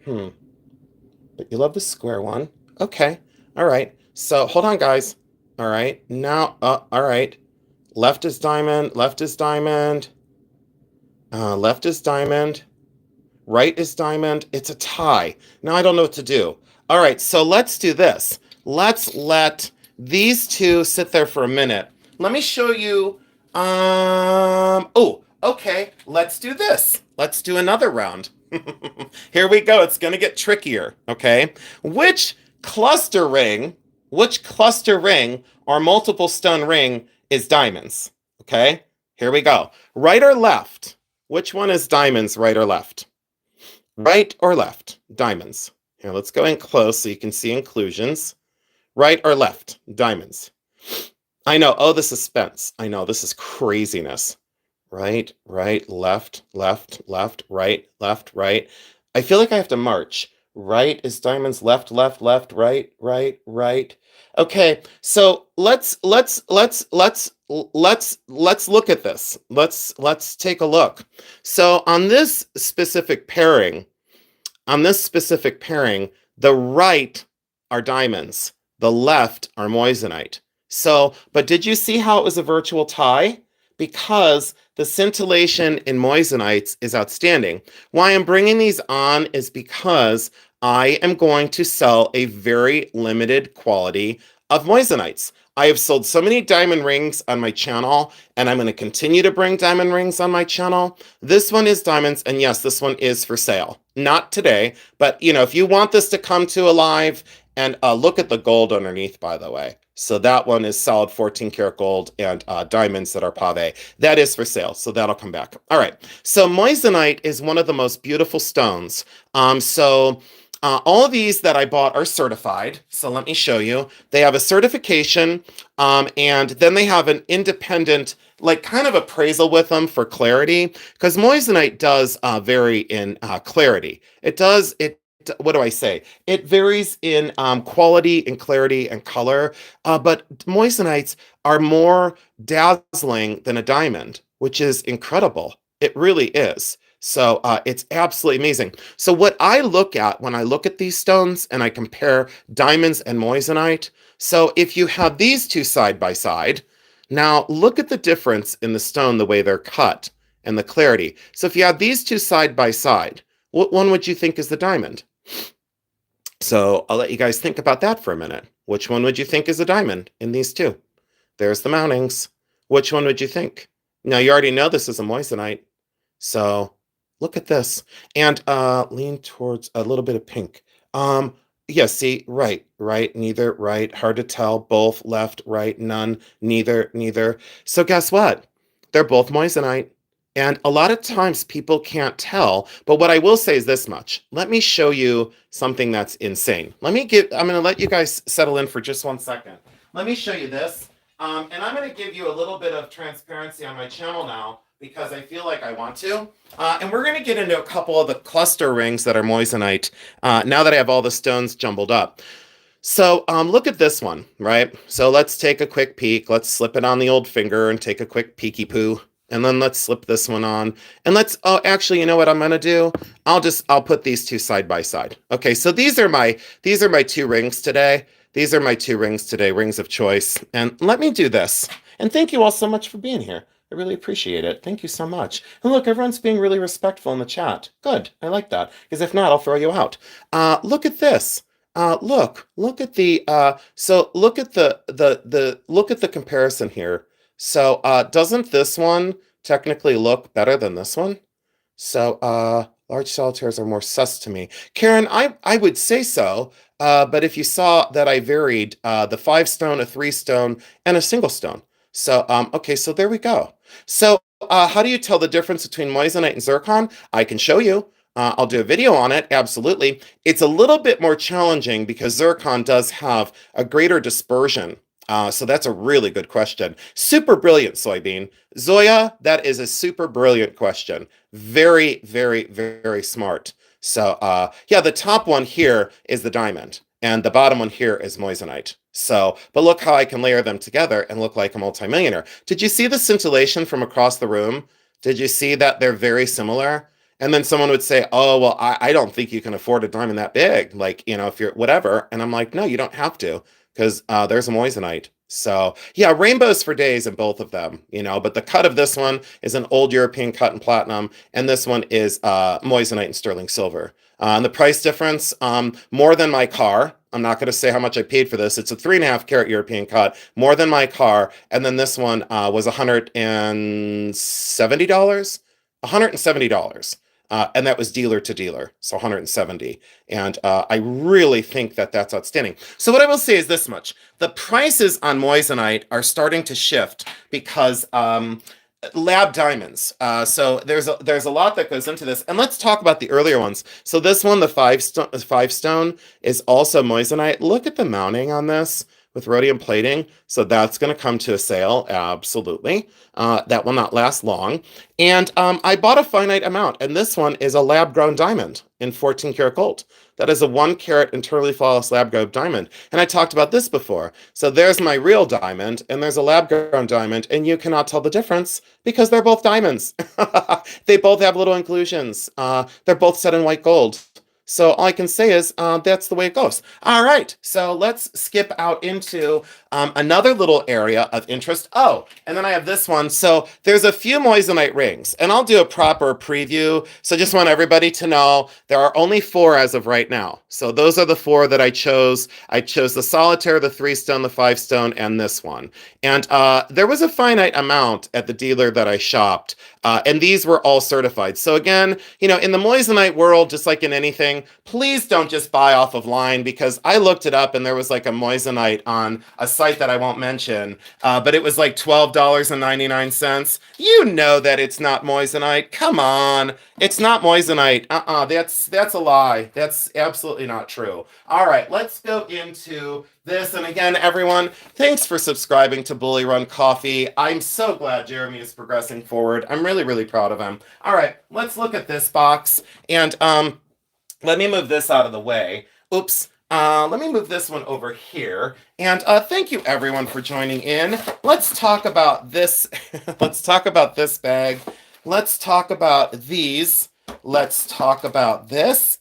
But you love the square one. Okay. All right. So hold on, guys. All right. Now, all right. Left is diamond. Left is diamond. Left is diamond. Right is diamond. It's a tie. Now I don't know what to do. All right. So let's do this. Let's let these two sit there for a minute. Let me show you. Oh, okay. Let's do this. Let's do another round. Here we go. It's going to get trickier. Okay. Which cluster ring or multiple stone ring is diamonds? Okay. Here we go. Right or left? Which one is diamonds, right or left? Right or left? Diamonds. Here, let's go in close so you can see inclusions. Right or left? Diamonds. I know. Oh, the suspense. I know. This is craziness. Right, left, right. I feel like I have to march. Right is diamonds, left, right. Okay, so let's look at this. Let's take a look. So on this specific pairing, the right are diamonds, the left are moissanite. So, but did you see how it was a virtual tie? Because the scintillation in moissanites is outstanding. Why I'm bringing these on is because I am going to sell a very limited quality of moissanites. I have sold so many diamond rings on my channel, and I'm going to continue to bring diamond rings on my channel. This one is diamonds, and yes, this one is for sale. Not today, but you know, if you want this to come to alive, and look at the gold underneath, by the way. So that one is solid 14 karat gold and diamonds that are pave. That is for sale, so that'll come back. All right, so moissanite is one of the most beautiful stones. All of these that I bought are certified. So let me show you. They have a certification, and then they have an independent, like kind of appraisal with them for clarity, because moissanite does vary in clarity. What do I say? It varies in quality and clarity and color, but moissanites are more dazzling than a diamond, which is incredible. It really is. So it's absolutely amazing. So what I look at when I look at these stones and I compare diamonds and moissanite, so if you have these two side by side, now look at the difference in the stone, the way they're cut and the clarity. So if you have these two side by side, what one would you think is the diamond? So I'll let you guys think about that for a minute. Which one would you think is a diamond in these two? There's the mountings. Which one would you think? Now you already know this is a moissanite. So look at this. And lean towards a little bit of pink. Um, yeah, see, right, neither, right, hard to tell, both, left, right, none, neither, neither. So guess what? They're both moissanite. And a lot of times people can't tell, but what I will say is this much. Let me show you something that's insane. I'm gonna let you guys settle in for just 1 second. Let me show you this. And I'm gonna give you a little bit of transparency on my channel now because I feel like I want to. And we're gonna get into a couple of the cluster rings that are moissanite now that I have all the stones jumbled up. So look at this one, right? So let's take a quick peek. Let's slip it on the old finger and take a quick peeky poo. And then let's slip this one on. And oh, actually, you know what I'm gonna do? I'll put these two side by side. Okay, so these are my two rings today. These are my two rings today, rings of choice. And let me do this. And thank you all so much for being here. I really appreciate it. Thank you so much. And look, everyone's being really respectful in the chat. Good. I like that. Because if not, I'll throw you out. Look at this. Look at the look at look at the comparison here. So doesn't this one technically look better than this one? So large solitaires are more sus to me. Karen, I would say so. But if you saw that I varied the 5 stone, a 3 stone, and a single stone. So okay, so there we go. So how do you tell the difference between moissanite and zircon? I can show you. I'll do a video on it, absolutely. It's a little bit more challenging because zircon does have a greater dispersion. So that's a really good question. Super brilliant, Soybean. Zoya, that is a super brilliant question. Very, very, very smart. So yeah, the top one here is the diamond, and the bottom one here is moissanite. So, but look how I can layer them together and look like a multimillionaire. Did you see the scintillation from across the room? Did you see that they're very similar? And then someone would say, oh, well, I don't think you can afford a diamond that big. Like, you know, if you're whatever. And I'm like, no, you don't have to, because there's a moissanite. So yeah, rainbows for days in both of them, you know, but the cut of this one is an old European cut in platinum. And this one is moissanite and sterling silver. And the price difference, more than my car. I'm not going to say how much I paid for this. It's a 3.5 carat European cut, more than my car. And then this one was $170. $170. And that was dealer to dealer, so 170. And I really think that that's outstanding. So what I will say is this much. The prices on moissanite are starting to shift because lab diamonds. So there's a lot that goes into this. And let's talk about the earlier ones. So this one, the 5 stone, is also moissanite. Look at the mounting on this with rhodium plating. So that's going to come to a sale. Absolutely. That will not last long. And I bought a finite amount. And this one is a lab-grown diamond in 14 karat gold. That is a 1 carat internally flawless lab-grown diamond. And I talked about this before. So there's my real diamond, and there's a lab-grown diamond, and you cannot tell the difference because they're both diamonds. They both have little inclusions. They're both set in white gold. So all I can say is that's the way it goes. All right, so let's skip out into another little area of interest. Oh, and then I have this one. So there's a few moissanite rings, and I'll do a proper preview. So just want everybody to know there are only 4 as of right now. So those are the 4 that I chose. I chose the solitaire, the 3-stone, the 5-stone, and this one. And there was a finite amount at the dealer that I shopped, and these were all certified. So again, you know, in the moissanite world, just like in anything, please don't just buy off of line, because I looked it up and there was like a moissanite on a site that I won't mention, but it was like $12.99. You know that it's not moissanite. Come on. It's not moissanite. That's a lie. That's absolutely not true. All right, let's go into this. And again, everyone, thanks for subscribing to Bully Run Coffee. I'm so glad Jeremy is progressing forward. I'm really, really proud of him. All right, let's look at this box. And let me move this out of the way. Oops. Let me move this one over here. And thank you, everyone, for joining in. Let's talk about this. Let's talk about this bag. Let's talk about these. Let's talk about this.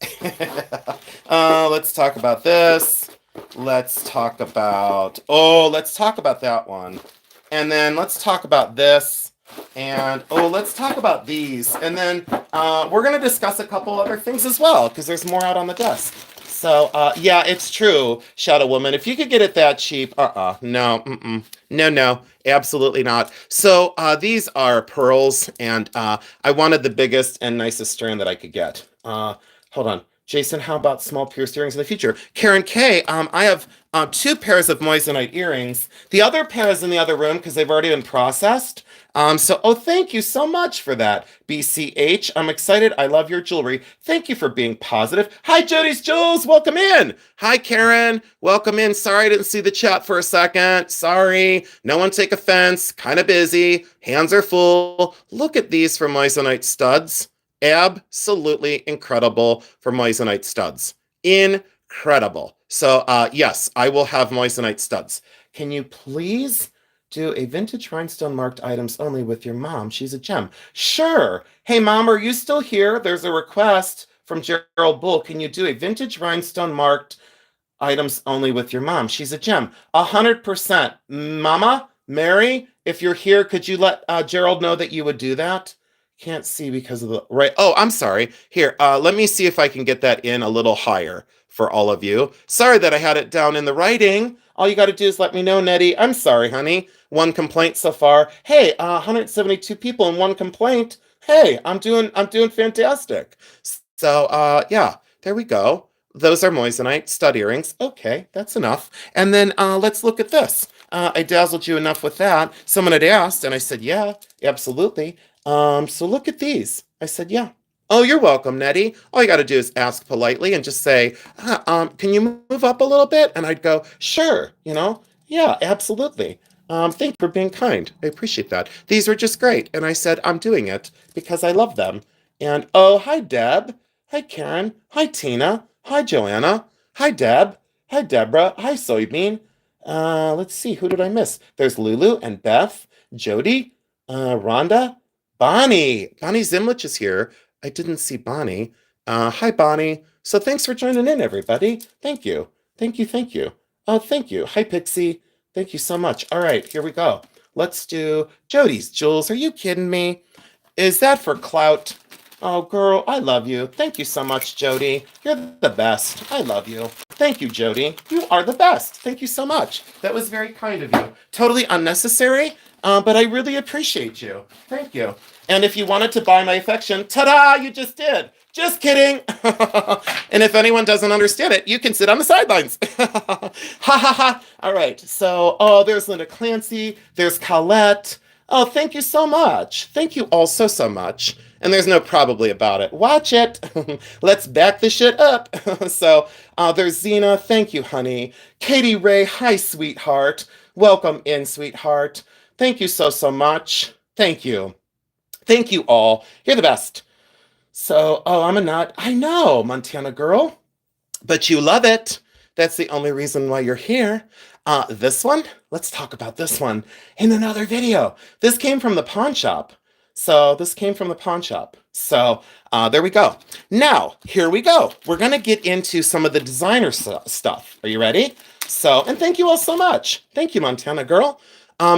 Let's talk about this. Let's talk about, let's talk about that one. And then let's talk about this. And, let's talk about these. And then we're going to discuss a couple other things as well, because there's more out on the desk. So, yeah, it's true, Shadow Woman. If you could get it that cheap, no, no, absolutely not. So, these are pearls, and I wanted the biggest and nicest strand that I could get. Hold on. Jason, how about small pierced earrings in the future? Karen K, I have two pairs of moissanite earrings. The other pair is in the other room because they've already been processed. Oh, thank you so much for that. BCH, I'm excited. I love your jewelry. Thank you for being positive. Hi, Jody's Jewels. Welcome in. Hi, Karen. Welcome in. Sorry I didn't see the chat for a second. Sorry. No one take offense. Kind of busy. Hands are full. Look at these for moissanite studs. Absolutely incredible for moissanite studs. Incredible. So, yes, I will have moissanite studs. Can you please do a vintage rhinestone marked items only with your mom? She's a gem. Sure. Hey, Mom, are you still here? There's a request from Gerald Bull. Can you do a vintage rhinestone marked items only with your mom? She's a gem. 100%. Mama, Mary, if you're here, could you let Gerald know that you would do that? Can't see because of the right. Oh, I'm sorry. Here, let me see if I can get that in a little higher for all of you. Sorry that I had it down in the writing. All you got to do is let me know, Nettie. I'm sorry, honey. One complaint so far. Hey, 172 people and one complaint. Hey, I'm doing fantastic. So, yeah, there we go. Those are moissanite stud earrings. Okay, that's enough. And then let's look at this. I dazzled you enough with that. Someone had asked, and I said, yeah, absolutely. So look at these. I said, yeah. Oh, you're welcome, Nettie. All you got to do is ask politely and just say, can you move up a little bit? And I'd go, sure, yeah, absolutely. Thank you for being kind. I appreciate that. These were just great. And I said, I'm doing it because I love them. And oh, hi, Deb. Hi, Karen. Hi, Tina. Hi, Joanna. Hi, Deb. Hi, Deborah. Hi, Soybean. Let's see, who did I miss? There's Lulu and Beth, Jody, Rhonda, Bonnie. Bonnie Zimlich is here. I didn't see Bonnie. Hi, Bonnie. So thanks for joining in, everybody. Thank you. Thank you. Thank you. Oh, thank you. Hi, Pixie. Thank you so much. All right, here we go. Let's do Jody's Jewels. Are you kidding me? Is that for clout? Oh, girl, I love you. Thank you so much, Jody. You're the best. I love you. Thank you, Jody. You are the best. Thank you so much. That was very kind of you. Totally unnecessary, but I really appreciate you. Thank you. And if you wanted to buy my affection, ta-da, you just did. Just kidding. And if anyone doesn't understand it, you can sit on the sidelines. Ha ha ha. All right. So, oh, there's Linda Clancy. There's Colette. Oh, thank you so much. Thank you all so much. And there's no probably about it. Watch it. Let's back the shit up. So there's Zena. Thank you, honey. Katie Ray. Hi, sweetheart. Welcome in, sweetheart. Thank you so much. Thank you. Thank you all. You're the best. So, oh, I'm a nut. I know, Montana girl. But you love it. That's the only reason why you're here. This one, let's talk about this one in another video. This came from the pawn shop. So there we go. Now, here we go. We're going to get into some of the designer stuff. Are you ready? So, and thank you all so much. Thank you, Montana girl.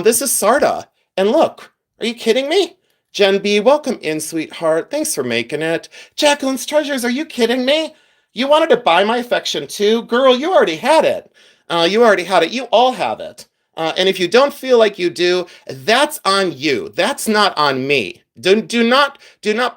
This is Sarda. And look, are you kidding me? Jen B, welcome in, sweetheart. Thanks for making it. Jacqueline's Treasures, are you kidding me? You wanted to buy my affection too? Girl, you already had it. You already had it. You all have it. And if you don't feel like you do, that's on you. That's not on me. Do not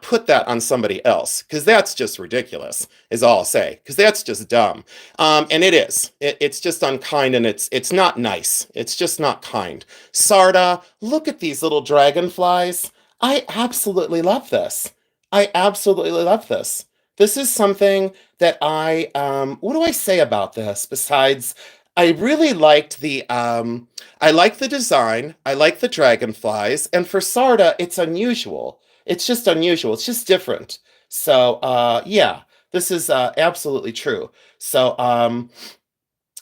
put that on somebody else, because that's just ridiculous, is all I'll say, because that's just dumb. And it is. It's just unkind, and it's not nice. It's just not kind. Sarda, look at these little dragonflies. I absolutely love this. I absolutely love this. This is something that what do I say about this besides I really liked I like the design, I like the dragonflies, and for Sarda, it's unusual. It's just unusual. It's just different. So, yeah, this is absolutely true. So,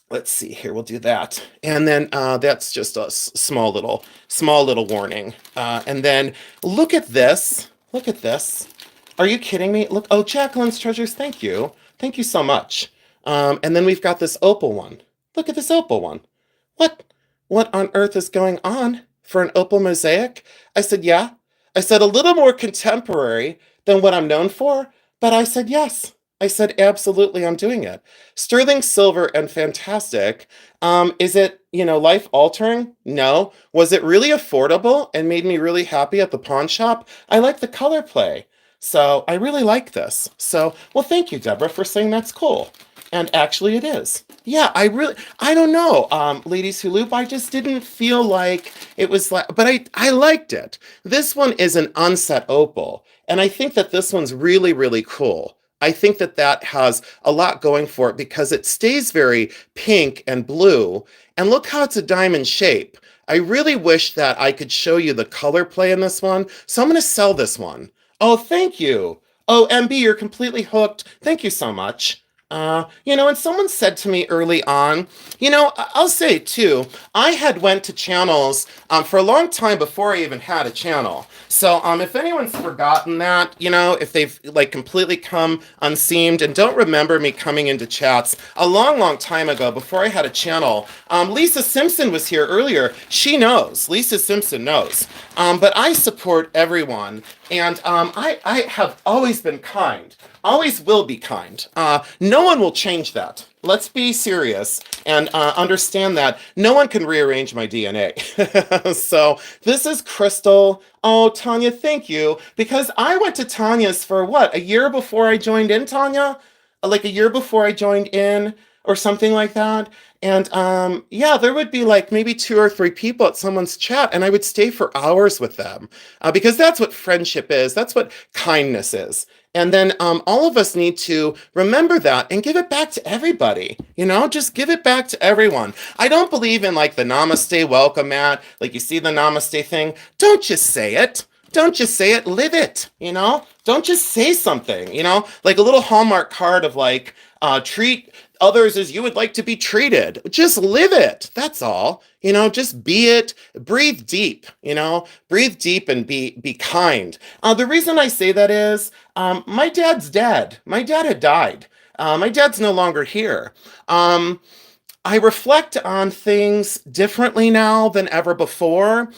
let's see here. We'll do that. And then that's just a small little warning. And then look at this. Look at this. Are you kidding me? Look, oh, Jacqueline's Treasures, thank you. Thank you so much. And then we've got this opal one. Look at this opal one. What on earth is going on for an opal mosaic? I said, yeah. I said a little more contemporary than what I'm known for, but I said, yes. I said, absolutely, I'm doing it. Sterling silver and fantastic. Is it, life altering? No. Was it really affordable and made me really happy at the pawn shop? I like the color play. So I really like this. So, well, thank you, Deborah, for saying that's cool. And actually it is. Yeah, I don't know, Ladies Who Loop, I just didn't feel like it was like, but I liked it. This one is an unset opal, and I think that this one's really, really cool. I think that that has a lot going for it because it stays very pink and blue, and look how it's a diamond shape. I really wish that I could show you the color play in this one, so I'm going to sell this one. Oh, thank you. Oh, MB, you're completely hooked. Thank you so much. And someone said to me early on, I'll say too, I had went to channels for a long time before I even had a channel. So if anyone's forgotten that, if they've like completely come unseamed and don't remember me coming into chats a long, long time ago before I had a channel, Lisa Simpson was here earlier. She knows. Lisa Simpson knows. But I support everyone, and I have always been kind. Always will be kind. No one will change that. Let's be serious and understand that no one can rearrange my DNA. So this is Crystal. Oh, Tanya, thank you. Because I went to Tanya's for what, a year before I joined in, Tanya? Like a year before I joined in or something like that. And yeah, there would be like maybe 2 or 3 people at someone's chat, and I would stay for hours with them because that's what friendship is. That's what kindness is. And then all of us need to remember that and give it back to everybody. Just give it back to everyone. I don't believe in like the namaste welcome mat. Like you see the namaste thing. Don't just say it. Don't just say it. Live it. Don't just say something. Like a little Hallmark card of like treat others as you would like to be treated. Just live it. That's all. Just be it. Breathe deep. Breathe deep and be kind. The reason I say that is my dad's dead. My dad had died. My dad's no longer here. I reflect on things differently now than ever before.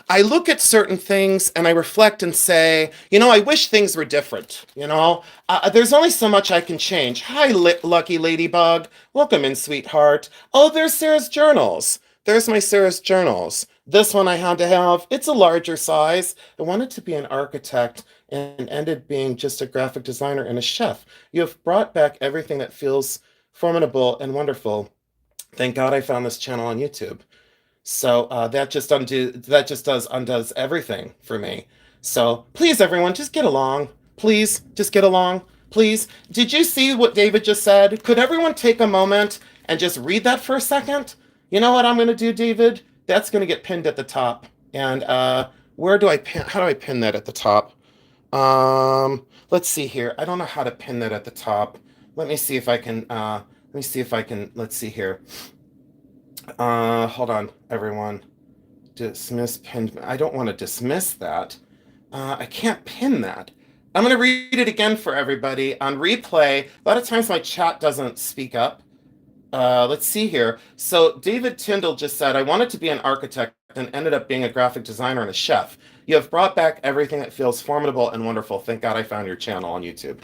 I look at certain things and I reflect and say, I wish things were different. There's only so much I can change. Hi, Lucky Ladybug. Welcome in, sweetheart. Oh, there's Sarah's journals. There's my Sarah's journals. This one I had to have. It's a larger size. I wanted to be an architect and ended being just a graphic designer and a chef. You have brought back everything that feels formidable and wonderful. Thank God I found this channel on YouTube. So that just undoes everything for me. So please, everyone, just get along. Please, just get along. Please. Did you see what David just said? Could everyone take a moment and just read that for a second? You know what I'm going to do, David? That's going to get pinned at the top. And where do I pin? How do I pin that at the top? Let's see here. I don't know how to pin that at the top. Let me see if I can. Let's see here. Hold on, everyone. Dismiss pinned. I don't want to dismiss that. I can't pin that. I'm going to read it again for everybody on replay. A lot of times my chat doesn't speak up. Let's see here. So David Tyndall just said, I wanted to be an architect and ended up being a graphic designer and a chef. You have brought back everything that feels formidable and wonderful. Thank God I found your channel on YouTube.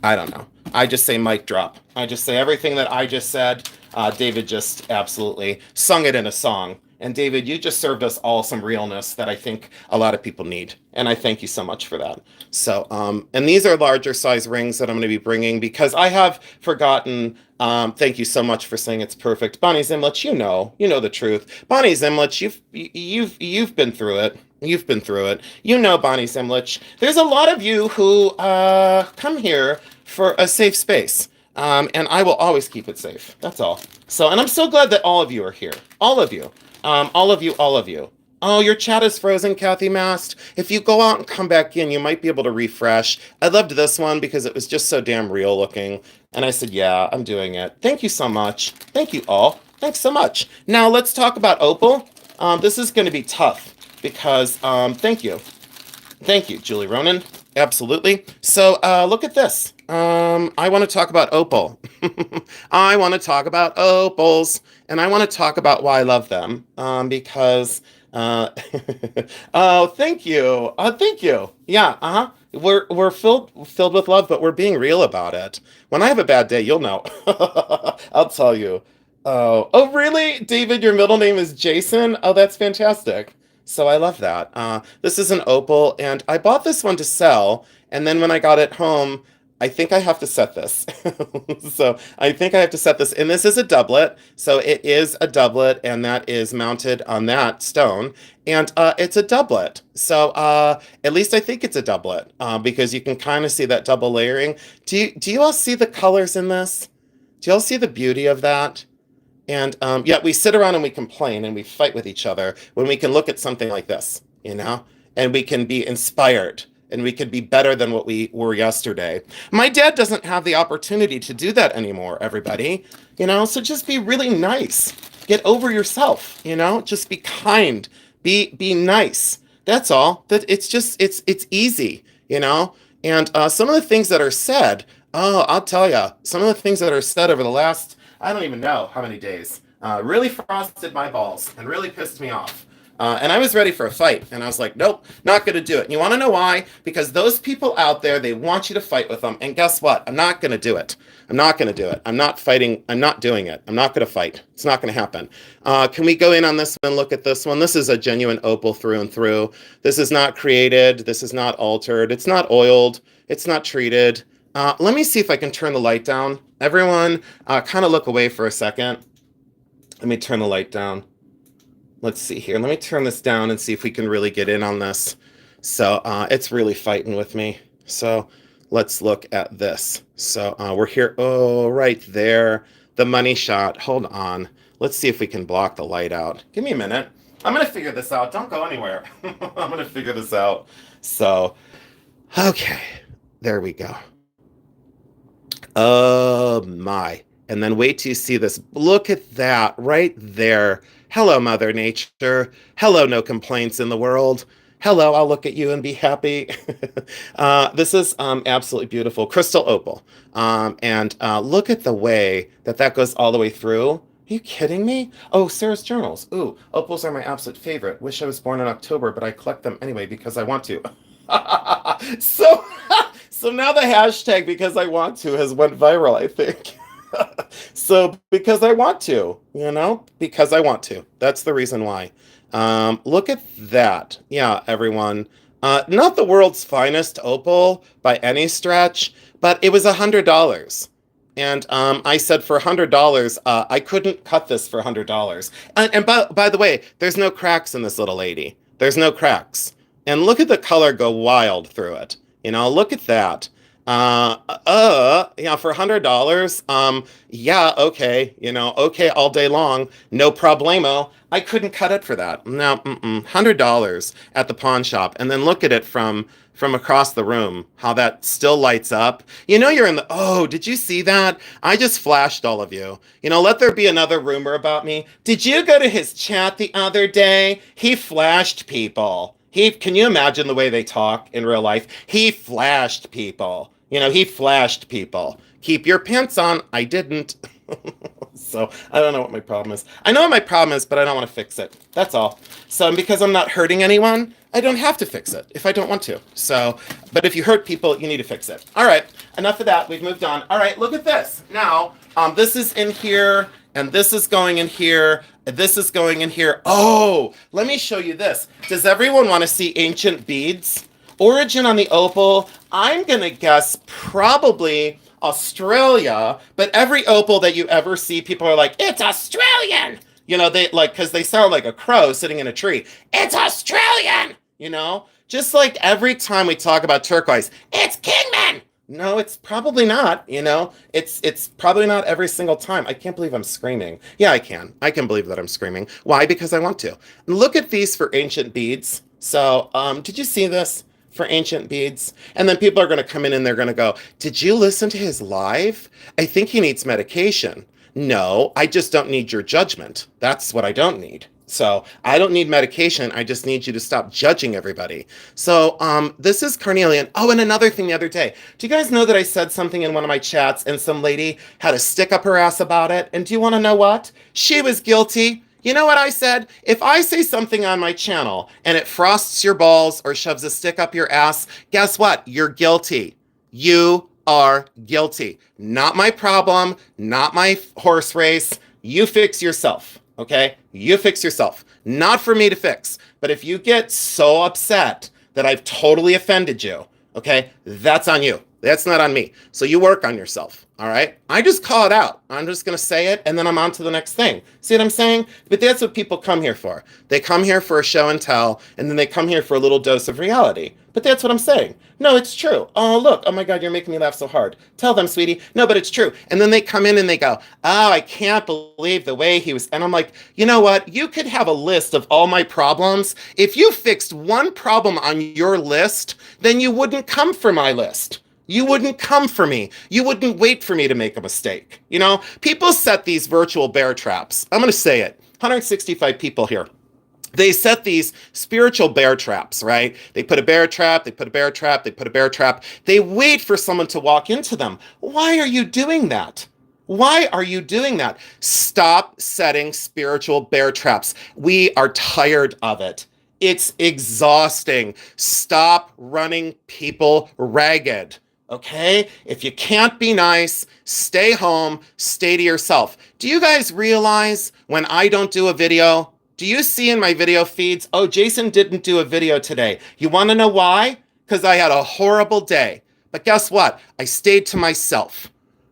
I don't know. I just say mic drop. I just say everything that I just said. David just absolutely sung it in a song. And David, you just served us all some realness that I think a lot of people need. And I thank you so much for that. So, and these are larger size rings that I'm going to be bringing because I have forgotten. Thank you so much for saying it's perfect. Bonnie Zimlich, you know the truth. Bonnie Zimlich, you've been through it. You've been through it. Bonnie Zimlich. There's a lot of you who come here for a safe space. And I will always keep it safe. That's all. So, and I'm so glad that all of you are here. All of you. All of you. Oh, your chat is frozen, Kathy Mast. If you go out and come back in, you might be able to refresh. I loved this one because it was just so damn real looking. And I said, yeah, I'm doing it. Thank you so much. Thank you all. Thanks so much. Now let's talk about opal. This is going to be tough because, thank you. Thank you, Julie Ronan. Absolutely. So look at this. I want to talk about opal. I want to talk about opals. And I want to talk about why I love them. Because, oh, thank you. Thank you. Yeah, We're filled with love, but we're being real about it. When I have a bad day, you'll know. I'll tell you. Oh, really? David, your middle name is Jason? Oh, that's fantastic. So I love that. This is an opal, and I bought this one to sell, and then when I got it home, I think I have to set this. So I think I have to set this, and this is a doublet. So it is a doublet, and that is mounted on that stone, and it's a doublet. So at least I think it's a doublet because you can kind of see that double layering. Do you all see the colors in this? Do you all see the beauty of that? And yet we sit around and we complain and we fight with each other when we can look at something like this, and we can be inspired and we could be better than what we were yesterday. My dad doesn't have the opportunity to do that anymore, everybody, so just be really nice. Get over yourself, just be kind, be nice. That's all. That it's easy, and some of the things that are said, oh, I'll tell you, some of the things that are said over the last, I don't even know how many days, really frosted my balls and really pissed me off. And I was ready for a fight, and I was like, nope, not going to do it. And you want to know why? Because those people out there, they want you to fight with them. And guess what? I'm not going to do it. I'm not going to do it. I'm not fighting. I'm not doing it. I'm not going to fight. It's not going to happen. Can we go in on this one and look at this one? This is a genuine opal through and through. This is not created. This is not altered. It's not oiled. It's not treated. Let me see if I can turn the light down. Everyone, kind of look away for a second. Let me turn the light down. Let's see here. Let me turn this down and see if we can really get in on this. So it's really fighting with me. So let's look at this. So we're here. Oh, right there. The money shot. Hold on. Let's see if we can block the light out. Give me a minute. I'm going to figure this out. Don't go anywhere. I'm going to figure this out. So, okay. There we go. Oh, my. And then wait till you see this. Look at that right there. Hello, Mother Nature. Hello, no complaints in the world. Hello, I'll look at you and be happy. This is absolutely beautiful. Crystal opal. And look at the way that goes all the way through. Are you kidding me? Oh, Sarah's journals. Ooh, opals are my absolute favorite. Wish I was born in October, but I collect them anyway because I want to. So, so now the hashtag because I want to has went viral, I think. So because I want to, because I want to. That's the reason why. Look at that. Yeah, everyone. Not the world's finest opal by any stretch, but it was $100. And I said for $100, I couldn't cut this for $100. And by the way, there's no cracks in this little lady. There's no cracks. And look at the color go wild through it. Look at that. Yeah, for $100, yeah, okay, okay, all day long, no problemo. I couldn't cut it for that. No, $100 at the pawn shop, and then look at it from across the room, how that still lights up. You're in the, oh, did you see that? I just flashed all of you. Let there be another rumor about me. Did you go to his chat the other day? He flashed people. Can you imagine the way they talk in real life? He flashed people. He flashed people. Keep your pants on. I didn't. So I don't know what my problem is. I know what my problem is, but I don't want to fix it. That's all. So because I'm not hurting anyone, I don't have to fix it if I don't want to. So, but if you hurt people, you need to fix it. All right. Enough of that. We've moved on. All right. Look at this. Now, this is in here, and this is going in here. This is going in here. Oh, let me show you this. Does everyone want to see ancient beads? Origin on the opal, I'm going to guess probably Australia, but every opal that you ever see, people are like, it's Australian! They because they sound like a crow sitting in a tree. It's Australian! Just like every time we talk about turquoise, it's Kingman! No, it's probably not, It's probably not every single time. I can't believe I'm screaming. Yeah, I can. I can believe that I'm screaming. Why? Because I want to. Look at these for ancient beads. So, did you see this? For ancient beads. And then people are going to come in and they're going to go, did you listen to his live? I think he needs medication. No, I just don't need your judgment. That's what I don't need. So I don't need medication. I just need you to stop judging everybody. So this is carnelian. Oh, and another thing the other day. Do you guys know that I said something in one of my chats and some lady had a stick up her ass about it? And do you want to know what? She was guilty. You know what I said? If I say something on my channel and it frosts your balls or shoves a stick up your ass, guess what? You're guilty. You are guilty. Not my problem, not my horse race. You fix yourself. Okay? You fix yourself. Not for me to fix. But if you get so upset that I've totally offended you, okay, that's on you. That's not on me. So you work on yourself. All right. I just call it out. I'm just going to say it and then I'm on to the next thing. See what I'm saying? But that's what people come here for. They come here for a show and tell, and then they come here for a little dose of reality. But that's what I'm saying. No, it's true. Oh, look. Oh my God, you're making me laugh so hard. Tell them, sweetie. No, but it's true. And then they come in and they go, oh, I can't believe the way he was. And I'm like, you know what? You could have a list of all my problems. If you fixed one problem on your list, then you wouldn't come for my list. You wouldn't come for me. You wouldn't wait for me to make a mistake. You know, people set these virtual bear traps. I'm going to say it. 165 people here. They set these spiritual bear traps, right? They put a bear trap, they put a bear trap, they put a bear trap. They wait for someone to walk into them. Why are you doing that? Why are you doing that? Stop setting spiritual bear traps. We are tired of it. It's exhausting. Stop running people ragged. Okay? If you can't be nice, stay home, stay to yourself. Do you guys realize when I don't do a video, do you see in my video feeds, oh, Jason didn't do a video today. You want to know why? Because I had a horrible day. But guess what? I stayed to myself.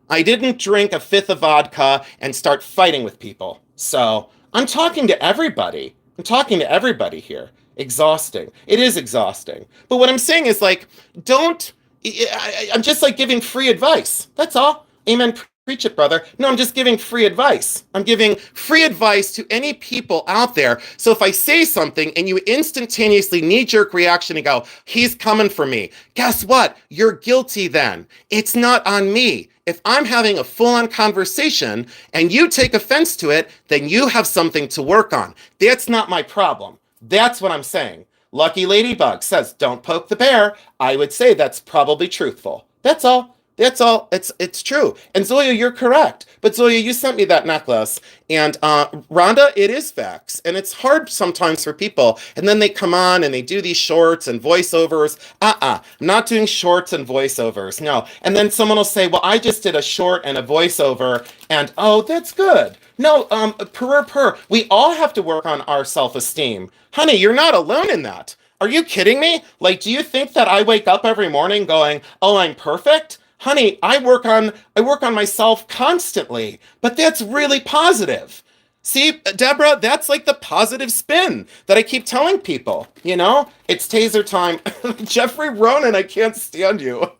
I didn't drink a fifth of vodka and start fighting with people. So I'm talking to everybody. I'm talking to everybody here. Exhausting. It is exhausting. But what I'm saying is like, I'm just like giving free advice. That's all. Amen. Preach it, brother. No, I'm just giving free advice. I'm giving free advice to any people out there. So if I say something and you instantaneously knee-jerk reaction and go, he's coming for me, guess what? You're guilty then. It's not on me. If I'm having a full-on conversation and you take offense to it, then you have something to work on. That's not my problem. That's what I'm saying. Lucky Ladybug says, don't poke the bear. I would say that's probably truthful. That's all. That's all. It's true. And Zoya, you're correct. But Zoya, you sent me that necklace. And Rhonda, it is facts. And it's hard sometimes for people. And then they come on and they do these shorts and voiceovers. I'm not doing shorts and voiceovers. No. And then someone will say, well, I just did a short and a voiceover. And oh, that's good. No, purr. We all have to work on our self-esteem. Honey, you're not alone in that. Are you kidding me? Like, do you think that I wake up every morning going, oh, I'm perfect? Honey, I work on myself constantly, but that's really positive. See, Deborah, that's like the positive spin that I keep telling people, you know? It's taser time. Jeffrey Ronan, I can't stand you.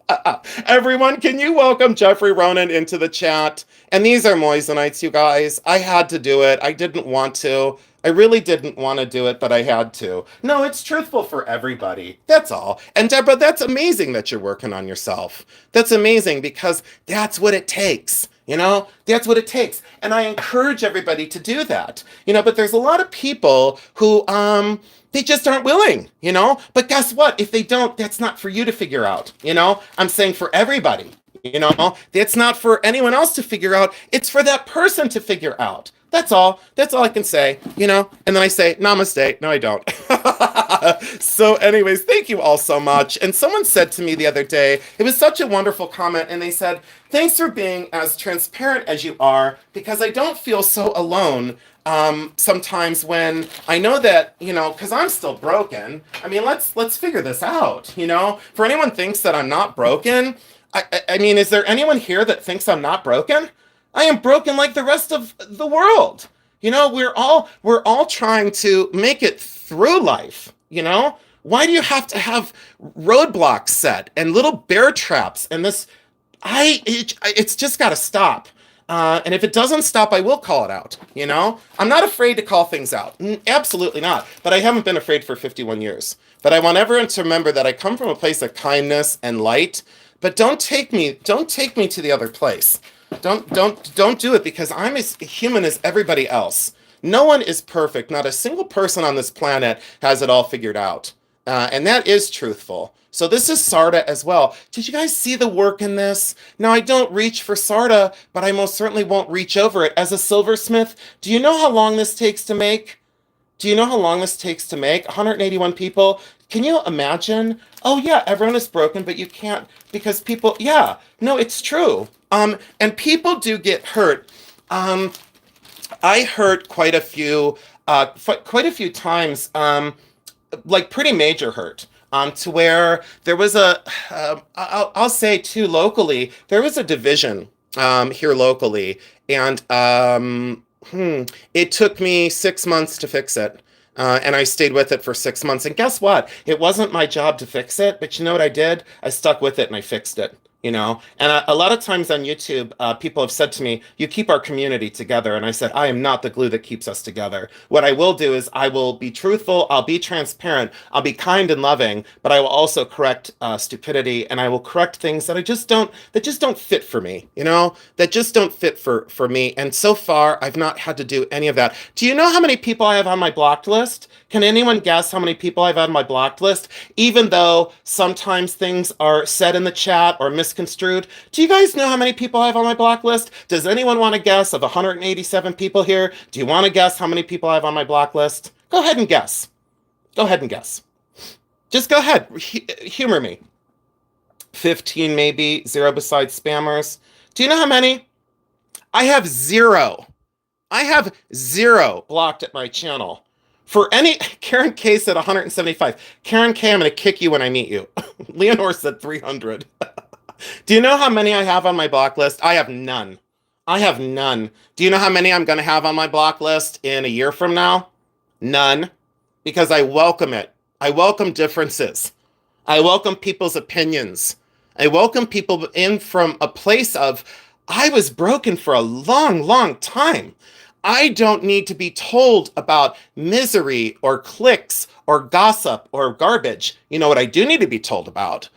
Everyone, can you welcome Jeffrey Ronan into the chat? And these are Moissanites, you guys. I had to do it. I didn't want to. I really didn't want to do it, but I had to. No, it's truthful for everybody. That's all. And Deborah, that's amazing that you're working on yourself. That's amazing because that's what it takes. You know, that's what it takes. And I encourage everybody to do that. You know, but there's a lot of people who, they just aren't willing, you know? But guess what? If they don't, that's not for you to figure out, you know? I'm saying for everybody, you know? That's not for anyone else to figure out. It's for that person to figure out. That's all. That's all I can say, you know? And then I say, namaste. No, I don't. So anyways, thank you all so much. And someone said to me the other day, it was such a wonderful comment, and they said, thanks for being as transparent as you are, because I don't feel so alone sometimes when I know that, you know, because I'm still broken. I mean, let's figure this out, you know? For anyone thinks that I'm not broken, I mean, is there anyone here that thinks I'm not broken? I am broken like the rest of the world. You know, we're all trying to make it through life, you know? Why do you have to have roadblocks set and little bear traps and this? It's just got to stop. And if it doesn't stop, I will call it out, you know? I'm not afraid to call things out. Absolutely not. But I haven't been afraid for 51 years. But I want everyone to remember that I come from a place of kindness and light, but don't take me to the other place. Don't do it, because I'm as human as everybody else. No one is perfect. Not a single person on this planet has it all figured out. And that is truthful. So this is Sarda as well. Did you guys see the work in this? Now, I don't reach for Sarda, but I most certainly won't reach over it. As a silversmith, do you know how long this takes to make? Do you know how long this takes to make? 181 people. Can you imagine? Oh, yeah, everyone is broken, but you can't, because people, yeah. No, it's true. And people do get hurt. I hurt quite a few times, like pretty major hurt. To where there was I'll say too, locally, there was a division here locally, and it took me 6 months to fix it. And I stayed with it for 6 months. And guess what? It wasn't my job to fix it, but you know what I did? I stuck with it and I fixed it. And a lot of times on YouTube, people have said to me, "You keep our community together." And I said, "I am not the glue that keeps us together. What I will do is I will be truthful, I'll be transparent, I'll be kind and loving, but I will also correct stupidity, and I will correct things that just don't fit for me, that just don't fit for me." And so far, I've not had to do any of that. Do you know how many people I have on my blocked list? Can anyone guess how many people I've on my blocked list? Even though sometimes things are said in the chat or misconstrued. Do you guys know how many people I have on my block list? Does anyone want to guess? Of 187 people here, do you want to guess how many people I have on my block list? Go ahead and guess. Go ahead and guess. Just go ahead. Humor me. 15 maybe, zero besides spammers. Do you know how many? I have zero. I have zero blocked at my channel. For any, Karen K said 175. Karen K, I'm going to kick you when I meet you. Leonore said 300. Do you know how many I have on my block list? I have none. I have none. Do you know how many I'm going to have on my block list in a year from now? None. Because I welcome it. I welcome differences. I welcome people's opinions. I welcome people in from a place of, I was broken for a long, long time. I don't need to be told about misery or clicks or gossip or garbage. You know what I do need to be told about?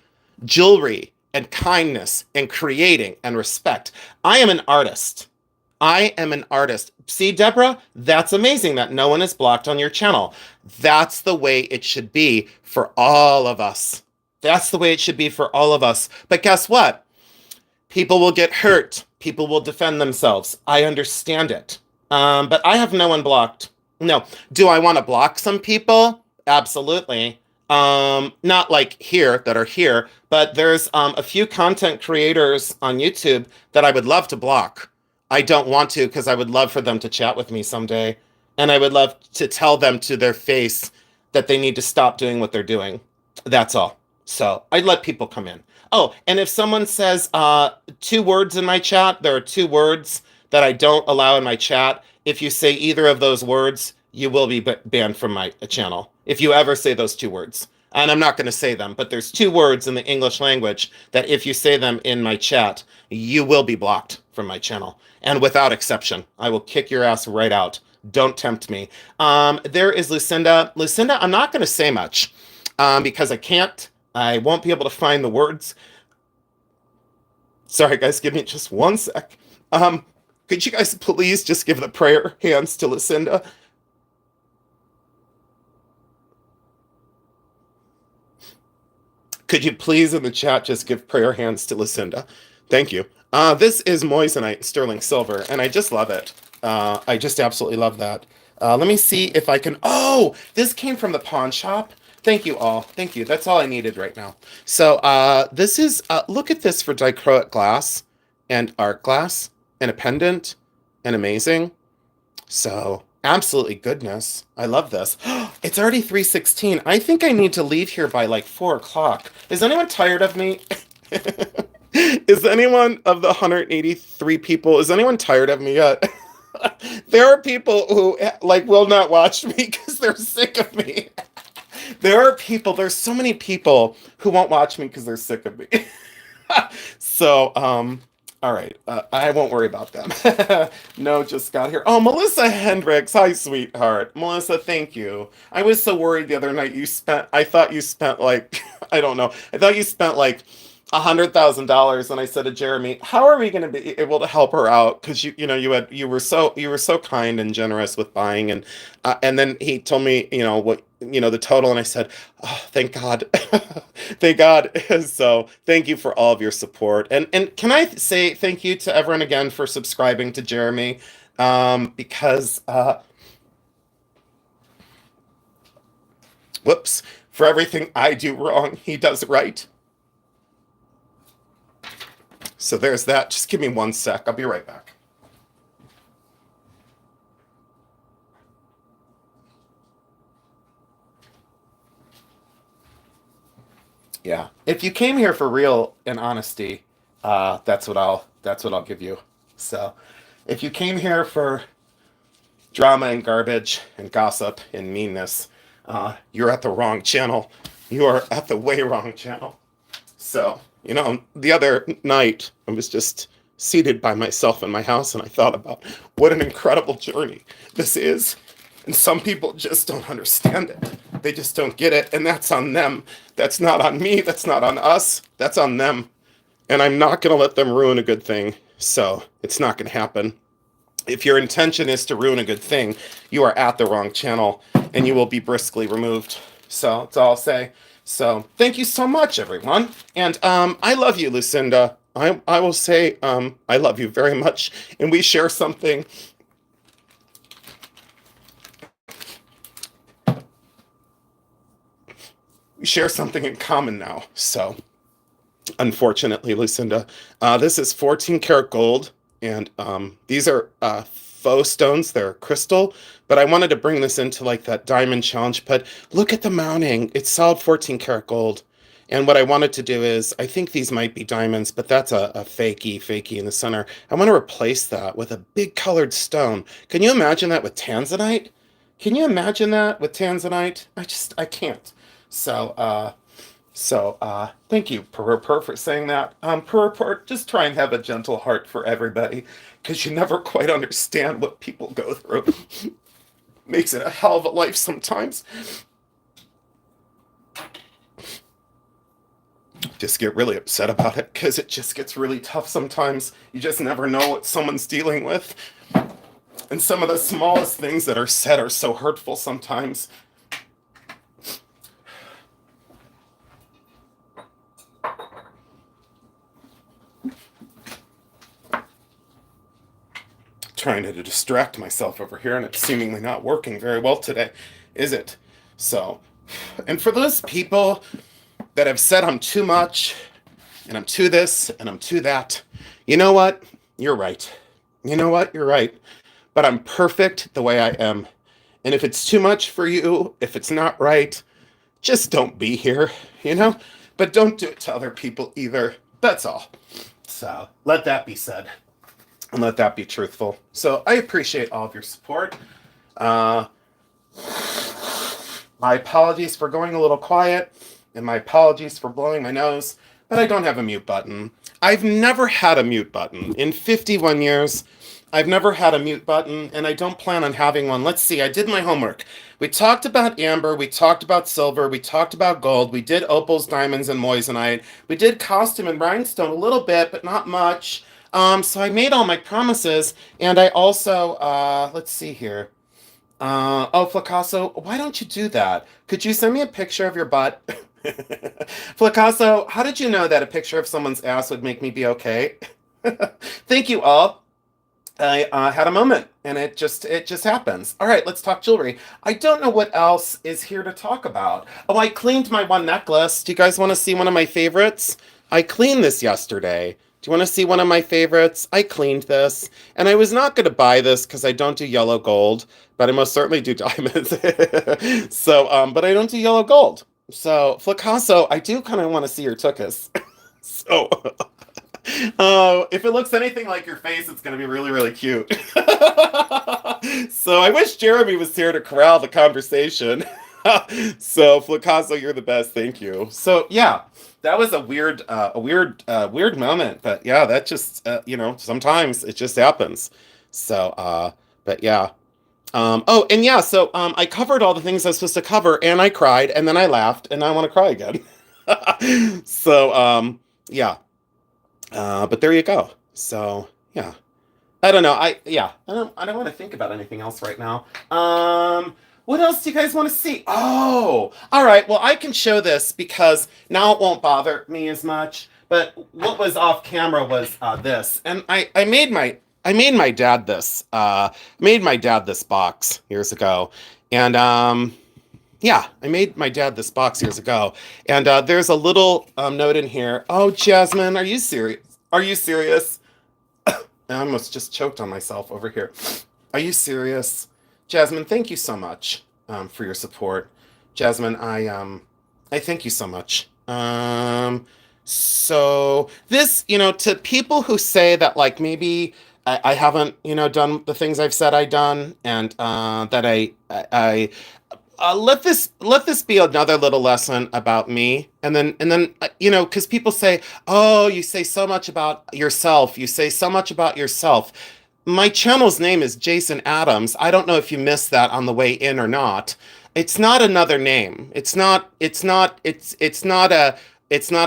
Jewelry and kindness and creating and respect. I am an artist. I am an artist. See, Deborah, that's amazing that no one is blocked on your channel. That's the way it should be for all of us. That's the way it should be for all of us. But guess what? People will get hurt. People will defend themselves. I understand it. But I have no one blocked. No. Do I want to block some people? Absolutely. Not like here that are here, but there's a few content creators on YouTube that I would love to block. I don't want to because I would love for them to chat with me someday. And I would love to tell them to their face that they need to stop doing what they're doing. That's all. So I'd let people come in. Oh, and if someone says 2 words in my chat, there are 2 words that I don't allow in my chat. If you say either of those words, you will be banned from my channel. If you ever say those 2 words. And I'm not going to say them, but there's 2 words in the English language that if you say them in my chat, you will be blocked from my channel. And without exception, I will kick your ass right out. Don't tempt me. There is Lucinda. Lucinda, I'm not going to say much because I can't. I won't be able to find the words. Sorry, guys, give me just 1 sec. Could you guys please just give the prayer hands to Lucinda? Could you please in the chat just give prayer hands to Lucinda? Thank you. This is Moissanite sterling silver, and I just love it. I just absolutely love that. Let me see if I can... Oh, this came from the pawn shop. Thank you all. Thank you. That's all I needed right now. So this is... look at this for dichroic glass and art glass and a pendant and amazing. So absolutely goodness. I love this. It's already 3:16. I think I need to leave here by like 4 o'clock. Is anyone tired of me? Is anyone of the 183 people, is anyone tired of me yet? There are people who like will not watch me because they're sick of me. There's so many people who won't watch me because they're sick of me. So, all right, I won't worry about them. No, just got here. Oh, Melissa Hendricks, hi, sweetheart. Melissa, thank you. I was so worried the other night I thought you spent like, I don't know, I thought you spent like $100,000, and I said to Jeremy, how are we going to be able to help her out? Because you were so kind and generous with buying, and then he told me the total, and I said, oh, thank God. Thank God. So thank you for all of your support, and can I say thank you to everyone again for subscribing to Jeremy, because whoops, for everything I do wrong, he does right. So there's that. Just give me 1 sec. I'll be right back. Yeah. If you came here for real and honesty, that's what I'll give you. So, if you came here for drama and garbage and gossip and meanness, you're at the wrong channel. You are at the way wrong channel. So, the other night I was just seated by myself in my house and I thought about what an incredible journey this is. And some people just don't understand it. They just don't get it. And that's on them. That's not on me. That's not on us. That's on them. And I'm not going to let them ruin a good thing. So it's not going to happen. If your intention is to ruin a good thing, you are at the wrong channel and you will be briskly removed. So that's all I'll say. So thank you so much, everyone. And I love you, Lucinda. I will say I love you very much. And we share something. We share something in common now. So unfortunately, Lucinda, this is 14 karat gold. And these are faux stones. They're crystal. But I wanted to bring this into like that diamond challenge. But look at the mounting. It's solid 14 karat gold. And what I wanted to do is, I think these might be diamonds, but that's a fakey in the center. I want to replace that with a big colored stone. Can you imagine that with tanzanite? Can you imagine that with tanzanite? I can't. So, thank you, for saying that. Just try and have a gentle heart for everybody, because you never quite understand what people go through. Makes it a hell of a life sometimes. Just get really upset about it, because it just gets really tough sometimes. You just never know what someone's dealing with. And some of the smallest things that are said are so hurtful sometimes. Trying to distract myself over here, and it's seemingly not working very well today, is it? So, and for those people that have said I'm too much, and I'm too this, and I'm too that, you know what? You're right. You know what? You're right. But I'm perfect the way I am. And if it's too much for you, if it's not right, just don't be here, But don't do it to other people either. That's all. So, let that be said. And let that be truthful. So I appreciate all of your support. My apologies for going a little quiet, and my apologies for blowing my nose, but I don't have a mute button. I've never had a mute button. In 51 years, I've never had a mute button, and I don't plan on having one. Let's see, I did my homework. We talked about amber, we talked about silver, we talked about gold, we did opals, diamonds, and moissanite. We did costume and rhinestone a little bit, but not much. So I made all my promises, and I also, let's see here. Flacasso, why don't you do that? Could you send me a picture of your butt? Flacasso, how did you know that a picture of someone's ass would make me be okay? Thank you all. I had a moment, and it just happens. All right, let's talk jewelry. I don't know what else is here to talk about. Oh, I cleaned my one necklace. Do you guys want to see one of my favorites? I cleaned this yesterday. Do you want to see one of my favorites? I cleaned this, and I was not going to buy this because I don't do yellow gold, but I most certainly do diamonds. So, but I don't do yellow gold. So, Flacasso, I do kind of want to see your tuchus. So, if it looks anything like your face, it's going to be really, really cute. So, I wish Jeremy was here to corral the conversation. So, Flacasso, you're the best. Thank you. So, yeah. That was a weird moment, but yeah, that just, sometimes it just happens. So, but yeah. Oh, and yeah, so, I covered all the things I was supposed to cover, and I cried, and then I laughed, and I want to cry again. So, yeah. But there you go. So, yeah. I don't know. I don't want to think about anything else right now. What else do you guys want to see? Oh, all right. Well, I can show this because now it won't bother me as much. But what was off camera was this, and I made my dad this. Made my dad this box years ago, and yeah, I made my dad this box years ago. And there's a little note in here. Oh, Jasmine, are you serious? Are you serious? I almost just choked on myself over here. Are you serious? Jasmine, thank you so much for your support. Jasmine, I thank you so much. Um, so this, to people who say that like maybe I haven't, done the things I've said I done, and that let this be another little lesson about me, and then because people say, oh, you say so much about yourself, you say so much about yourself. My channel's name is Jason Adams. I don't know if you missed that on the way in or not. It's not another name. It's not a